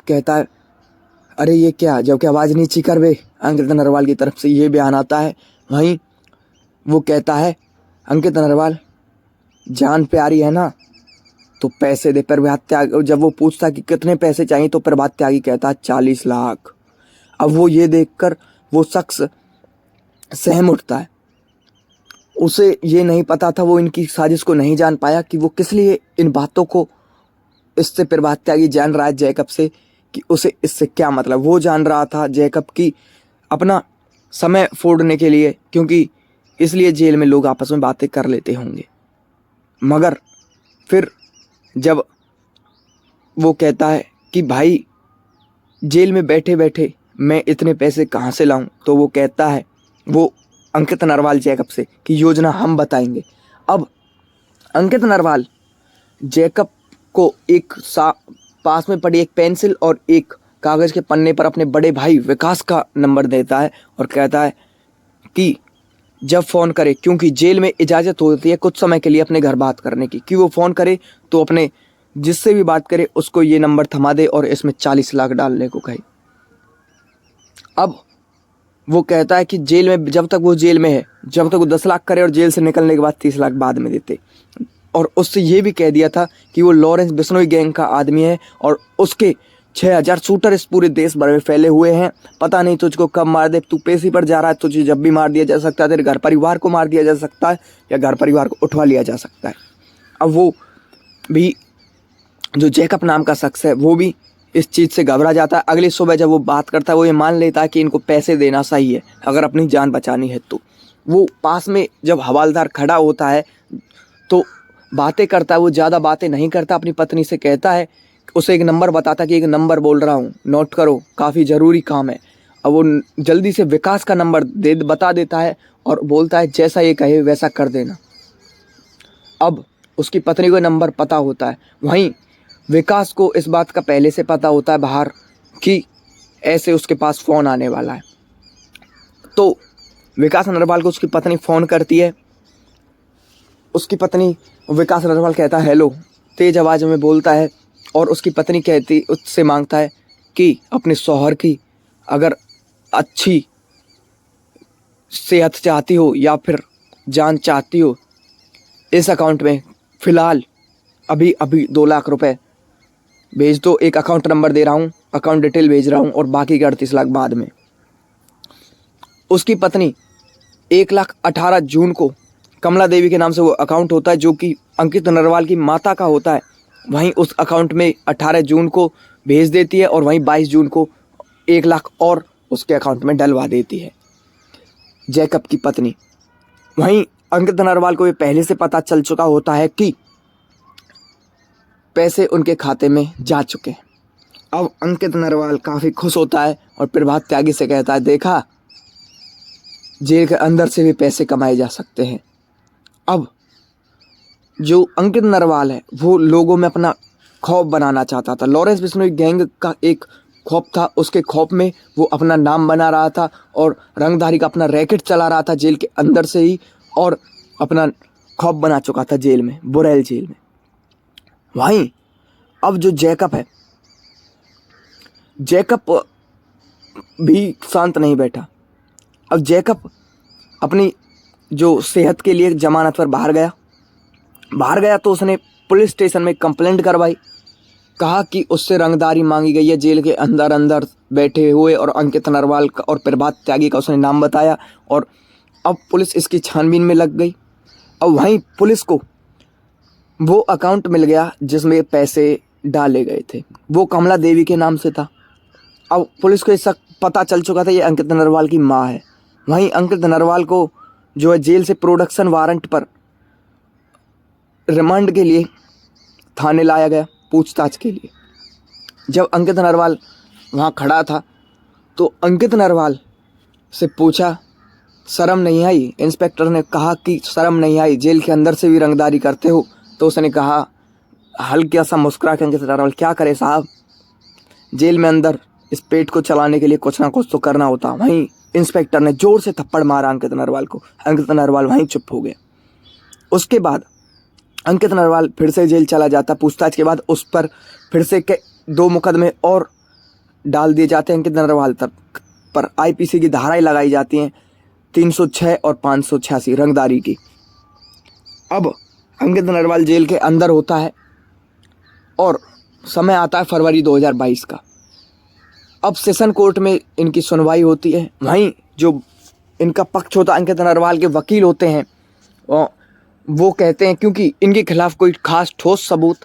A: कहता है, अरे ये क्या, जबकि आवाज़ नीची कर बे। अंकित नरवाल की तरफ से ये बयान आता है। वहीं वो कहता है, अंकित नरवाल, जान प्यारी है ना तो पैसे दे। प्रभात त्यागी, जब वो पूछता कि कितने पैसे चाहिए तो प्रभात त्यागी कहता है 40 लाख। अब वो ये देखकर वो शख्स सहम उठता है। उसे ये नहीं पता था, वो इनकी साजिश को नहीं जान पाया कि वो किस लिए इन बातों को इससे प्रभात त्यागी जान रहा है जैकब से, कि उसे इससे क्या मतलब। वो जान रहा था जैकब की अपना समय फोड़ने के लिए, क्योंकि इसलिए जेल में लोग आपस में बातें कर लेते होंगे। मगर फिर जब वो कहता है कि भाई जेल में बैठे बैठे मैं इतने पैसे कहाँ से लाऊं, तो वो कहता है, वो अंकित नरवाल जैकब से, कि योजना हम बताएंगे। अब अंकित नरवाल जैकब को एक पास में पड़ी एक पेंसिल और एक कागज़ के पन्ने पर अपने बड़े भाई विकास का नंबर देता है और कहता है कि जब फ़ोन करे, क्योंकि जेल में इजाज़त होती है कुछ समय के लिए अपने घर बात करने की, कि वो फ़ोन करे तो अपने जिससे भी बात करे उसको ये नंबर थमा दे और इसमें 40 लाख डालने को कहे। अब वो कहता है कि जेल में, जब तक वो जेल में है, जब तक वो 10 लाख करे और जेल से निकलने के बाद 30 लाख बाद में देते। और उससे ये भी कह दिया था कि वो लॉरेंस बिश्नोई गैंग का आदमी है और उसके 6000 शूटर इस पूरे देश भर में फैले हुए हैं। पता नहीं तुझको कब मार दे, तू पेशी पर जा रहा है, तुझे जब भी मार दिया जा सकता है, तेरे घर परिवार को मार दिया जा सकता है या घर परिवार को उठवा लिया जा सकता है। अब वो भी, जो जैकब नाम का शख्स है, वो भी इस चीज़ से घबरा जाता है। अगली सुबह जब वो बात करता है, वो ये मान लेता है कि इनको पैसे देना सही है अगर अपनी जान बचानी है तो। वो पास में जब हवालदार खड़ा होता है तो बातें करता है। वो ज़्यादा बातें नहीं करता, अपनी पत्नी से कहता है, उसे एक नंबर बताता कि एक नंबर बोल रहा हूँ, नोट करो, काफ़ी ज़रूरी काम है। अब वो जल्दी से विकास का नंबर बता देता है और बोलता है, जैसा ये कहे वैसा कर देना। अब उसकी पत्नी को नंबर पता होता है। वहीं विकास को इस बात का पहले से पता होता है बाहर कि ऐसे उसके पास फ़ोन आने वाला है। तो विकास नरवाल को उसकी पत्नी फ़ोन करती है। उसकी पत्नी, विकास नरवाल कहता है हेलो, तेज़ आवाज़ में बोलता है और उसकी पत्नी कहती, उससे मांगता है कि अपने शौहर की अगर अच्छी सेहत चाहती हो या फिर जान चाहती हो, इस अकाउंट में फ़िलहाल अभी 2 लाख रुपए भेज दो। एक अकाउंट नंबर दे रहा हूँ, अकाउंट डिटेल भेज रहा हूँ और बाकी के 38 लाख बाद में। उसकी पत्नी 1,18,000 को, कमला देवी के नाम से वो अकाउंट होता है जो कि अंकित नरवाल की माता का होता है, वहीं उस अकाउंट में 18 जून को भेज देती है और वहीं 22 जून को 1 लाख और उसके अकाउंट में डलवा देती है जैकब की पत्नी। वहीं अंकित नरवाल को ये पहले से पता चल चुका होता है कि पैसे उनके खाते में जा चुके हैं। अब अंकित नरवाल काफ़ी खुश होता है और प्रभात त्यागी से कहता है, देखा, जेल के अंदर से भी पैसे कमाए जा सकते हैं। अब जो अंकित नरवाल है वो लोगों में अपना खौफ बनाना चाहता था। लॉरेंस बिश्नोई गैंग का एक खौफ था, उसके खौफ में वो अपना नाम बना रहा था और रंगधारी का अपना रैकेट चला रहा था जेल के अंदर से ही, और अपना खौफ बना चुका था जेल में, बुरैल जेल में। वहीं अब जो जैकब है, जैकब भी शांत नहीं बैठा। अब जैकब अपनी जो सेहत के लिए जमानत पर बाहर गया तो उसने पुलिस स्टेशन में कंप्लेंट करवाई। कहा कि उससे रंगदारी मांगी गई है जेल के अंदर बैठे हुए, और अंकित नरवाल का और प्रभात त्यागी का उसने नाम बताया और अब पुलिस इसकी छानबीन में लग गई। अब वहीं पुलिस को वो अकाउंट मिल गया जिसमें पैसे डाले गए थे, वो कमला देवी के नाम से था। अब पुलिस को इसका पता चल चुका था ये अंकित नरवाल की माँ है। वहीं अंकित नरवाल को जो है जेल से प्रोडक्शन वारंट पर रिमांड के लिए थाने लाया गया पूछताछ के लिए। जब अंकित नरवाल वहाँ खड़ा था तो अंकित नरवाल से पूछा, शर्म नहीं आई? इंस्पेक्टर ने कहा कि शर्म नहीं आई, जेल के अंदर से भी रंगदारी करते हो? तो उसने कहा हल्का सा मुस्कुरा के, अंकित नरवाल, क्या करे साहब, जेल में अंदर इस पेट को चलाने के लिए कुछ ना कुछ तो करना होता। वहीं इंस्पेक्टर ने जोर से थप्पड़ मारा अंकित नरवाल को। अंकित नरवाल वहीं चुप हो गया। उसके बाद अंकित नरवाल फिर से जेल चला जाता। पूछताछ के बाद उस पर फिर से 2 मुकदमे और डाल दिए जाते हैं अंकित नरवाल तक पर। आईपीसी की धाराएं लगाई जाती हैं 306 और 586 रंगदारी की। अब अंकित नरवाल जेल के अंदर होता है और समय आता है फरवरी 2022 का। अब सेशन कोर्ट में इनकी सुनवाई होती है। वहीं जो इनका पक्ष होता है, अंकित नरवाल के वकील होते हैं, वो कहते हैं क्योंकि इनके खिलाफ कोई खास ठोस सबूत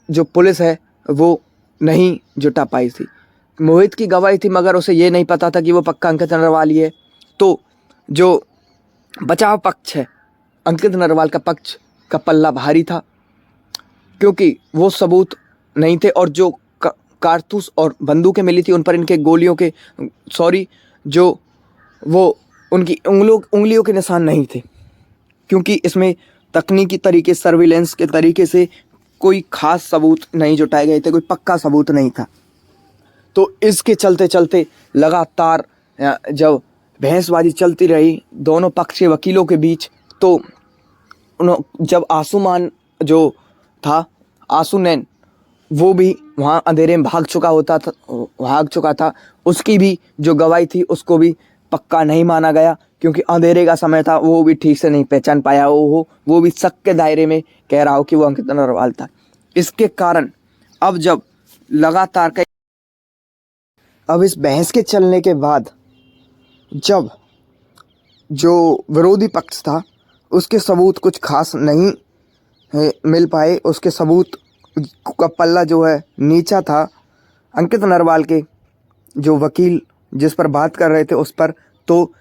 A: जो पुलिस है वो नहीं जुटा पाई थी। मोहित की गवाही थी मगर उसे ये नहीं पता था कि वो पक्का अंकित नरवाल ही है। तो जो बचाव पक्ष है, अंकित नरवाल का पक्ष का पल्ला भारी था क्योंकि वो सबूत नहीं थे और जो कारतूस और बंदूकें मिली थी उन पर इनके गोलियों के जो वो उनकी उंगलियों के निशान नहीं थे, क्योंकि इसमें तकनीकी तरीके, सर्विलेंस के तरीके से कोई खास सबूत नहीं जुटाए गए थे, कोई पक्का सबूत नहीं था। तो इसके चलते चलते लगातार जब बहसबाजी चलती रही दोनों पक्ष के वकीलों के बीच, तो जब आसुमान जो था, आसुनैन, वो भी वहाँ अंधेरे में भाग चुका था। उसकी भी जो गवाही थी उसको भी पक्का नहीं माना गया क्योंकि अंधेरे का समय था, वो भी ठीक से नहीं पहचान पाया। वो भी शक के दायरे में कह रहा हो कि वो अंकित नरवाल था। इसके कारण अब जब लगातार अब इस बहस के चलने के बाद जब जो विरोधी पक्ष था उसके सबूत कुछ खास नहीं मिल पाए, उसके सबूत का पल्ला जो है नीचा था अंकित नरवाल के जो वकील जिस पर बात कर रहे थे उस पर। तो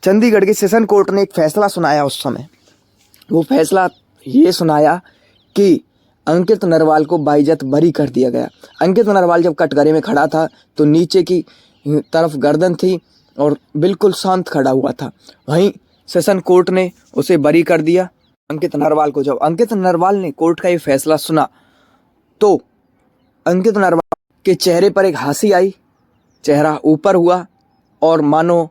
A: चंडीगढ़ के सेशन कोर्ट ने एक फैसला सुनाया उस समय। वो फैसला ये सुनाया कि अंकित नरवाल को बाइज्जत बरी कर दिया गया। अंकित नरवाल जब कटघरे में खड़ा था तो नीचे की तरफ गर्दन थी और बिल्कुल शांत खड़ा हुआ था। वहीं सेशन कोर्ट ने उसे बरी कर दिया अंकित नरवाल को। जब अंकित नरवाल ने कोर्ट का ये फैसला सुना तो अंकित नरवाल के चेहरे पर एक हंसी आई, चेहरा ऊपर हुआ और मानो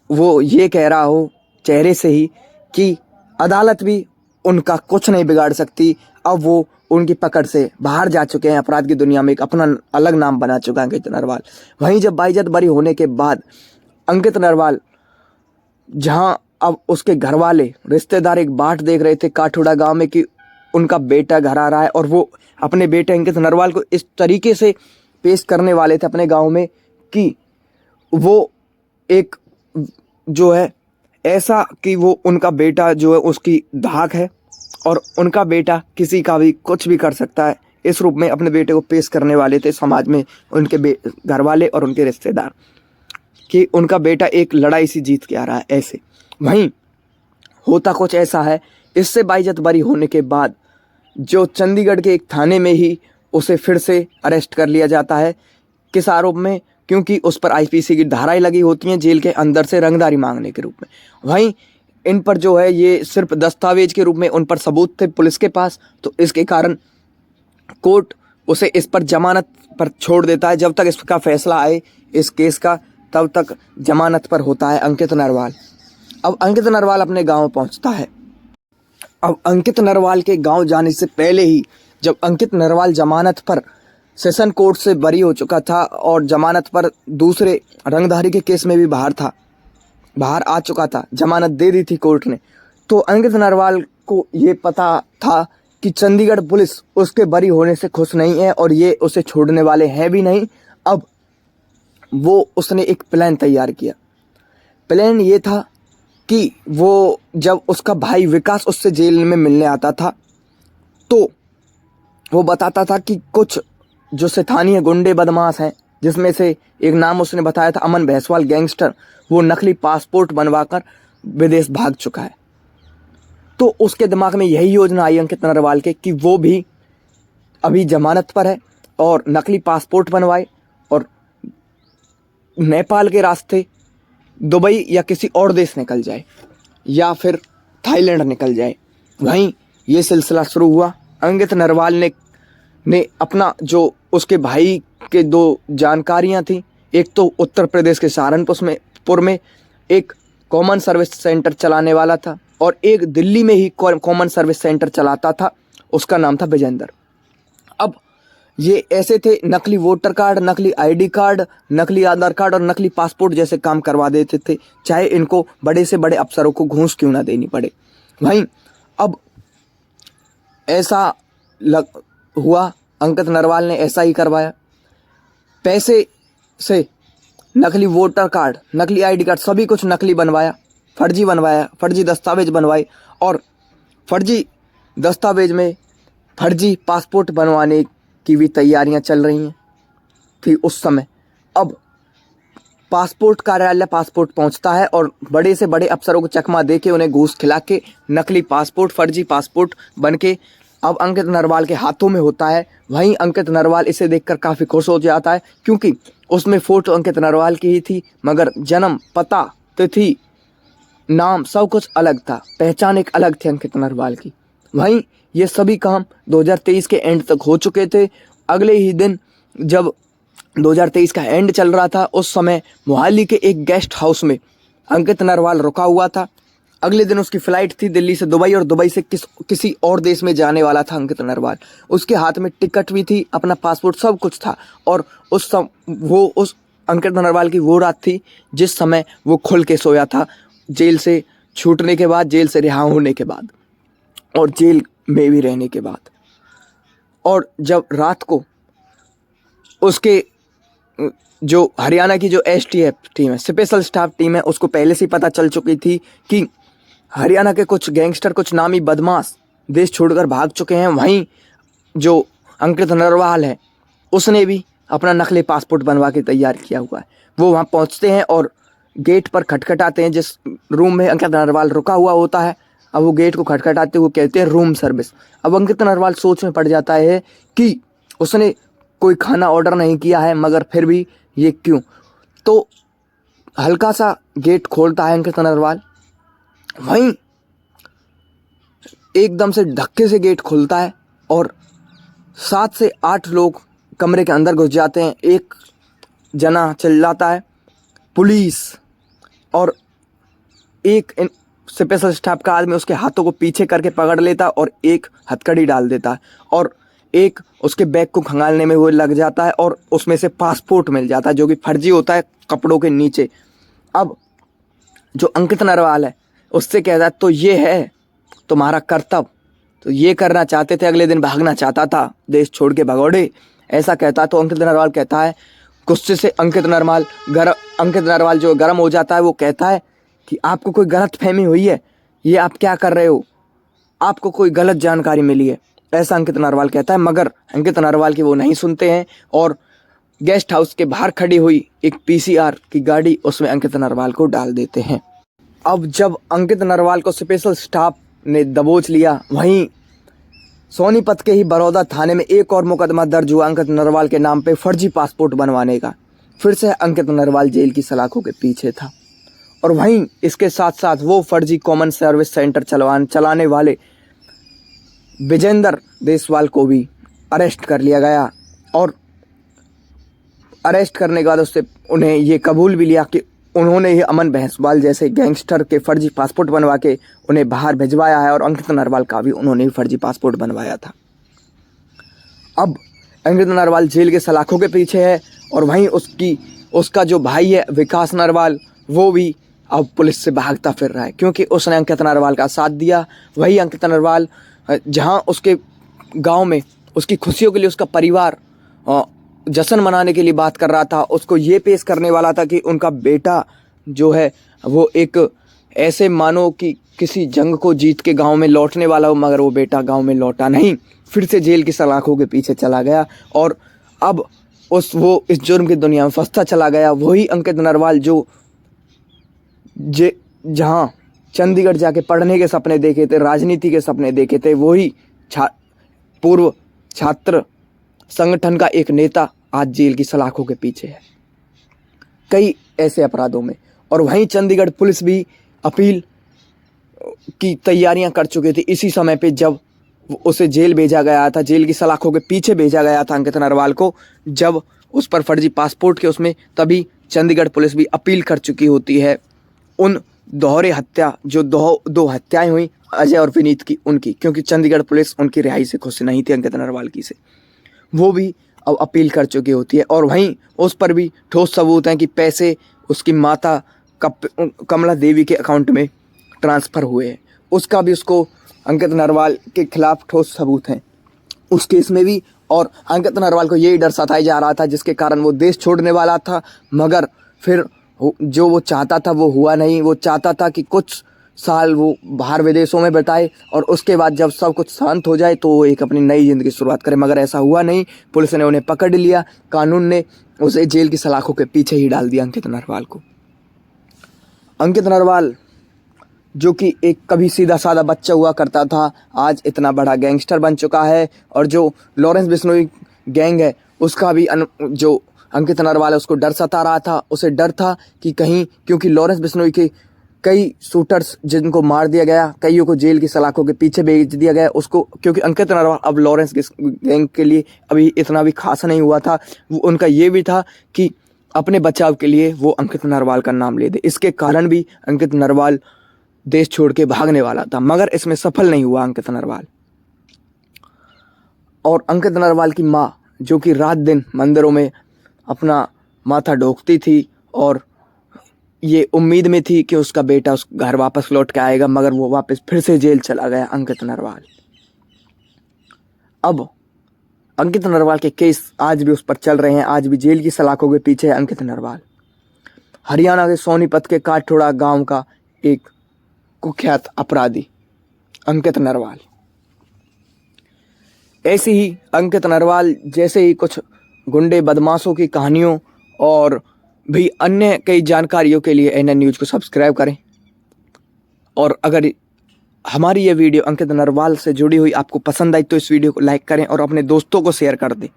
A: वो ये कह रहा हो चेहरे से ही कि अदालत भी उनका कुछ नहीं बिगाड़ सकती। अब वो उनकी पकड़ से बाहर जा चुके हैं, अपराध की दुनिया में एक अपना अलग नाम बना चुका है अंकित नरवाल। वहीं जब बाइज्जत बरी होने के बाद अंकित नरवाल, जहां अब उसके घर वाले रिश्तेदार एक बाट देख रहे थे काठुड़ा गांव में कि उनका बेटा घर आ रहा है, और वो अपने बेटे अंकित नरवाल को इस तरीके से पेश करने वाले थे अपने गांव में कि वो एक जो है ऐसा कि वो उनका बेटा जो है उसकी धाक है और उनका बेटा किसी का भी कुछ भी कर सकता है, इस रूप में अपने बेटे को पेश करने वाले थे समाज में उनके घर वाले और उनके रिश्तेदार कि उनका बेटा एक लड़ाई सी जीत के आ रहा है ऐसे। वहीं होता कुछ ऐसा है, इससे बाइज्जत बरी होने के बाद जो चंडीगढ़ के एक थाने में ही उसे फिर से अरेस्ट कर लिया जाता है। किस आरोप में? क्योंकि उस पर आईपीसी की धाराएं लगी होती हैं जेल के अंदर से रंगदारी मांगने के रूप में। वहीं इन पर जो है ये सिर्फ दस्तावेज के रूप में उन पर सबूत थे पुलिस के पास, तो इसके कारण कोर्ट उसे इस पर जमानत पर छोड़ देता है। जब तक इसका फैसला आए इस केस का तब तक जमानत पर होता है अंकित नरवाल। अब अंकित नरवाल अपने गांव पहुंचता है। अब अंकित नरवाल के गांव जाने से पहले ही जब अंकित नरवाल जमानत पर सेशन कोर्ट से बरी हो चुका था और जमानत पर दूसरे रंगधारी के केस में भी बाहर आ चुका था, जमानत दे दी थी कोर्ट ने, तो अंकित नरवाल को ये पता था कि चंडीगढ़ पुलिस उसके बरी होने से खुश नहीं है और ये उसे छोड़ने वाले हैं भी नहीं। अब उसने एक प्लान तैयार किया। प्लान ये था कि वो जब उसका भाई विकास उससे जेल में मिलने आता था तो वो बताता था कि कुछ जो स्थानीय गुंडे बदमाश हैं, जिसमें से एक नाम उसने बताया था अमन भैंसवाल गैंगस्टर, वो नकली पासपोर्ट बनवाकर विदेश भाग चुका है। तो उसके दिमाग में यही योजना आई अंकित नरवाल के कि वो भी अभी जमानत पर है और नकली पासपोर्ट बनवाए और नेपाल के रास्ते दुबई या किसी और देश निकल जाए या फिर थाईलैंड निकल जाए। वहीं ये सिलसिला शुरू हुआ। अंकित नरवाल ने अपना जो उसके भाई के 2 जानकारियां थी, एक तो उत्तर प्रदेश के सहारनपुर में एक कॉमन सर्विस सेंटर चलाने वाला था और एक दिल्ली में ही कॉमन सर्विस सेंटर चलाता था, उसका नाम था विजेंदर। अब ये ऐसे थे, नकली वोटर कार्ड, नकली आईडी कार्ड, नकली आधार कार्ड और नकली पासपोर्ट जैसे काम करवा देते थे, चाहे इनको बड़े से बड़े अफसरों को घूस क्यों ना देनी पड़े। वहीं अब ऐसा हुआ, अंकित नरवाल ने ऐसा ही करवाया। पैसे से नकली वोटर कार्ड, नकली आईडी कार्ड, सभी कुछ नकली बनवाया, फर्जी दस्तावेज बनवाए और फर्जी दस्तावेज में फर्जी पासपोर्ट बनवाने की भी तैयारियां चल रही हैं थी उस समय। अब पासपोर्ट कार्यालय पासपोर्ट पहुंचता है और बड़े से बड़े अफसरों को चकमा दे के उन्हें घूस खिला के नकली पासपोर्ट, फर्जी पासपोर्ट बन के अब अंकित नरवाल के हाथों में होता है। वहीं अंकित नरवाल इसे देखकर काफ़ी खुश हो जाता है, क्योंकि उसमें फ़ोटो अंकित नरवाल की ही थी, मगर जन्म, पता, तिथि, नाम सब कुछ अलग था, पहचान एक अलग थी अंकित नरवाल की। वहीं ये सभी काम 2023 के एंड तक हो चुके थे। अगले ही दिन जब 2023 का एंड चल रहा था, उस समय मोहाली के एक गेस्ट हाउस में अंकित नरवाल रुका हुआ था। अगले दिन उसकी फ़्लाइट थी दिल्ली से दुबई और दुबई से किसी और देश में जाने वाला था अंकित नरवाल। उसके हाथ में टिकट भी थी, अपना पासपोर्ट, सब कुछ था। और उस अंकित नरवाल की वो रात थी जिस समय वो खुल के सोया था, जेल से छूटने के बाद, जेल से रिहा होने के बाद और जेल में भी रहने के बाद। और जब रात को उसके जो हरियाणा की जो STF टीम है, स्पेशल स्टाफ टीम है, उसको पहले से पता चल चुकी थी कि हरियाणा के कुछ गैंगस्टर, कुछ नामी बदमाश देश छोड़कर भाग चुके हैं। वहीं जो अंकित नरवाल है उसने भी अपना नकली पासपोर्ट बनवा के तैयार किया हुआ है। वो वहाँ पहुँचते हैं और गेट पर खटखटाते हैं, जिस रूम में अंकित नरवाल रुका हुआ होता है। अब वो गेट को खटखटाते हुए कहते हैं रूम सर्विस। अब अंकित नरवाल सोच में पड़ जाता है कि उसने कोई खाना ऑर्डर नहीं किया है, मगर फिर भी ये क्यों। तो हल्का सा गेट खोलता है अंकित नरवाल, वहीं एकदम से धक्के से गेट खुलता है और 7 से 8 लोग कमरे के अंदर घुस जाते हैं। एक जना चिल्लाता है पुलिस, और एक स्पेशल स्टाफ का आदमी उसके हाथों को पीछे करके पकड़ लेता और एक हथकड़ी डाल देता है और एक उसके बैग को खंगालने में वो लग जाता है और उसमें से पासपोर्ट मिल जाता है, जो कि फर्जी होता है, कपड़ों के नीचे। अब जो अंकित नरवाल है उससे कहता है तो ये है तुम्हारा कर्तव्य, तो ये करना चाहते थे, अगले दिन भागना चाहता था, देश छोड़ के भगोड़े, ऐसा कहता। तो अंकित नरवाल कहता है, गुस्से से अंकित नरवाल जो गर्म हो जाता है, वो कहता है कि आपको कोई गलत फहमी हुई है, ये आप क्या कर रहे हो, आपको कोई गलत जानकारी मिली है, ऐसा अंकित नरवाल कहता है। मगर अंकित नरवाल की वो नहीं सुनते हैं और गेस्ट हाउस के बाहर खड़ी हुई एक PCR की गाड़ी, उसमें अंकित नरवाल को डाल देते हैं। अब जब अंकित नरवाल को स्पेशल स्टाफ ने दबोच लिया, वहीं सोनीपत के ही बड़ौदा थाने में एक और मुकदमा दर्ज हुआ अंकित नरवाल के नाम पे फर्जी पासपोर्ट बनवाने का। फिर से अंकित नरवाल जेल की सलाखों के पीछे था। और वहीं इसके साथ साथ वो फर्जी कॉमन सर्विस सेंटर चलाने वाले विजेंदर देसवाल को भी अरेस्ट कर लिया गया। और अरेस्ट करने के बाद उससे उन्हें ये कबूल भी लिया कि उन्होंने ही अमन भैंसवाल जैसे गैंगस्टर के फर्जी पासपोर्ट बनवा के उन्हें बाहर भिजवाया है, और अंकित नरवाल का भी उन्होंने ही फर्जी पासपोर्ट बनवाया था। अब अंकित नरवाल जेल के सलाखों के पीछे है और वहीं उसका जो भाई है विकास नरवाल, वो भी अब पुलिस से भागता फिर रहा है, क्योंकि उसने अंकित नरवाल का साथ दिया। वही अंकित नरवाल जहां उसके गांव में उसकी खुशियों के लिए उसका परिवार जश्न मनाने के लिए बात कर रहा था, उसको ये पेश करने वाला था कि उनका बेटा जो है वो एक ऐसे मानो कि किसी जंग को जीत के गांव में लौटने वाला हो, मगर वो बेटा गांव में लौटा नहीं, फिर से जेल की सलाखों के पीछे चला गया और अब वो इस जुर्म की दुनिया में फंसता चला गया। वही अंकित नरवाल जो जहां चंडीगढ़ जाके पढ़ने के सपने देखे थे, राजनीति के सपने देखे थे, वही पूर्व छात्र संगठन का एक नेता आज जेल की सलाखों के पीछे है कई ऐसे अपराधों में। और वहीं चंडीगढ़ पुलिस भी अपील की तैयारियां कर चुकी थी इसी समय पे जब उसे जेल भेजा गया था, जेल की सलाखों के पीछे भेजा गया था अंकित नरवाल को, जब उस पर फर्जी पासपोर्ट के उसमें, तभी चंडीगढ़ पुलिस भी अपील कर चुकी होती है उन दोहरे हत्या जो दो हत्याएं हुई अजय और विनीत की उनकी, क्योंकि चंडीगढ़ पुलिस उनकी रिहाई से खुश नहीं थी अंकित नरवाल की से, वो भी अब अपील कर चुकी होती है। और वहीं उस पर भी ठोस सबूत हैं कि पैसे उसकी माता कमला देवी के अकाउंट में ट्रांसफ़र हुए हैं, उसका भी उसको अंकित नरवाल के खिलाफ ठोस सबूत हैं उस केस में भी। और अंकित नरवाल को यही डर सताया जा रहा था जिसके कारण वो देश छोड़ने वाला था, मगर फिर जो वो चाहता था वो हुआ नहीं। वो चाहता था कि कुछ साल वो बाहर विदेशों में बिताए और उसके बाद जब सब कुछ शांत हो जाए तो वो एक अपनी नई ज़िंदगी शुरुआत करे, मगर ऐसा हुआ नहीं। पुलिस ने उन्हें पकड़ लिया, कानून ने उसे जेल की सलाखों के पीछे ही डाल दिया अंकित नरवाल को। अंकित नरवाल जो कि एक कभी सीधा साधा बच्चा हुआ करता था, आज इतना बड़ा गैंगस्टर बन चुका है। और जो लॉरेंस बिश्नोई गैंग है उसका भी जो अंकित नरवाल है उसको डर सता रहा था। उसे डर था कि कहीं, क्योंकि लॉरेंस बिश्नोई के कई शूटर्स जिनको मार दिया गया, कईयों को जेल की सलाखों के पीछे भेज दिया गया उसको, क्योंकि अंकित नरवाल अब लॉरेंस गैंग के लिए अभी इतना भी खास नहीं हुआ था। उनका ये भी था कि अपने बचाव के लिए वो अंकित नरवाल का नाम ले दे। इसके कारण भी अंकित नरवाल देश छोड़ के भागने वाला था, मगर इसमें सफल नहीं हुआ अंकित नरवाल। और अंकित नरवाल की माँ जो कि रात दिन मंदिरों में अपना माथा ढोकती थी और ये उम्मीद में थी कि उसका बेटा उस घर वापस लौट के आएगा, मगर वो वापस फिर से जेल चला गया अंकित नरवाल। अब अंकित नरवाल के केस आज भी उस पर चल रहे हैं, आज भी जेल की सलाखों के पीछे है अंकित नरवाल। हरियाणा के सोनीपत के काठोड़ा गांव का एक कुख्यात अपराधी अंकित नरवाल। ऐसे ही अंकित नरवाल जैसे ही कुछ गुंडे बदमाशों की कहानियों और भी अन्य कई जानकारियों के लिए एनएन न्यूज़ को सब्सक्राइब करें। और अगर हमारी ये वीडियो अंकित नरवाल से जुड़ी हुई आपको पसंद आई तो इस वीडियो को लाइक करें और अपने दोस्तों को शेयर कर दें।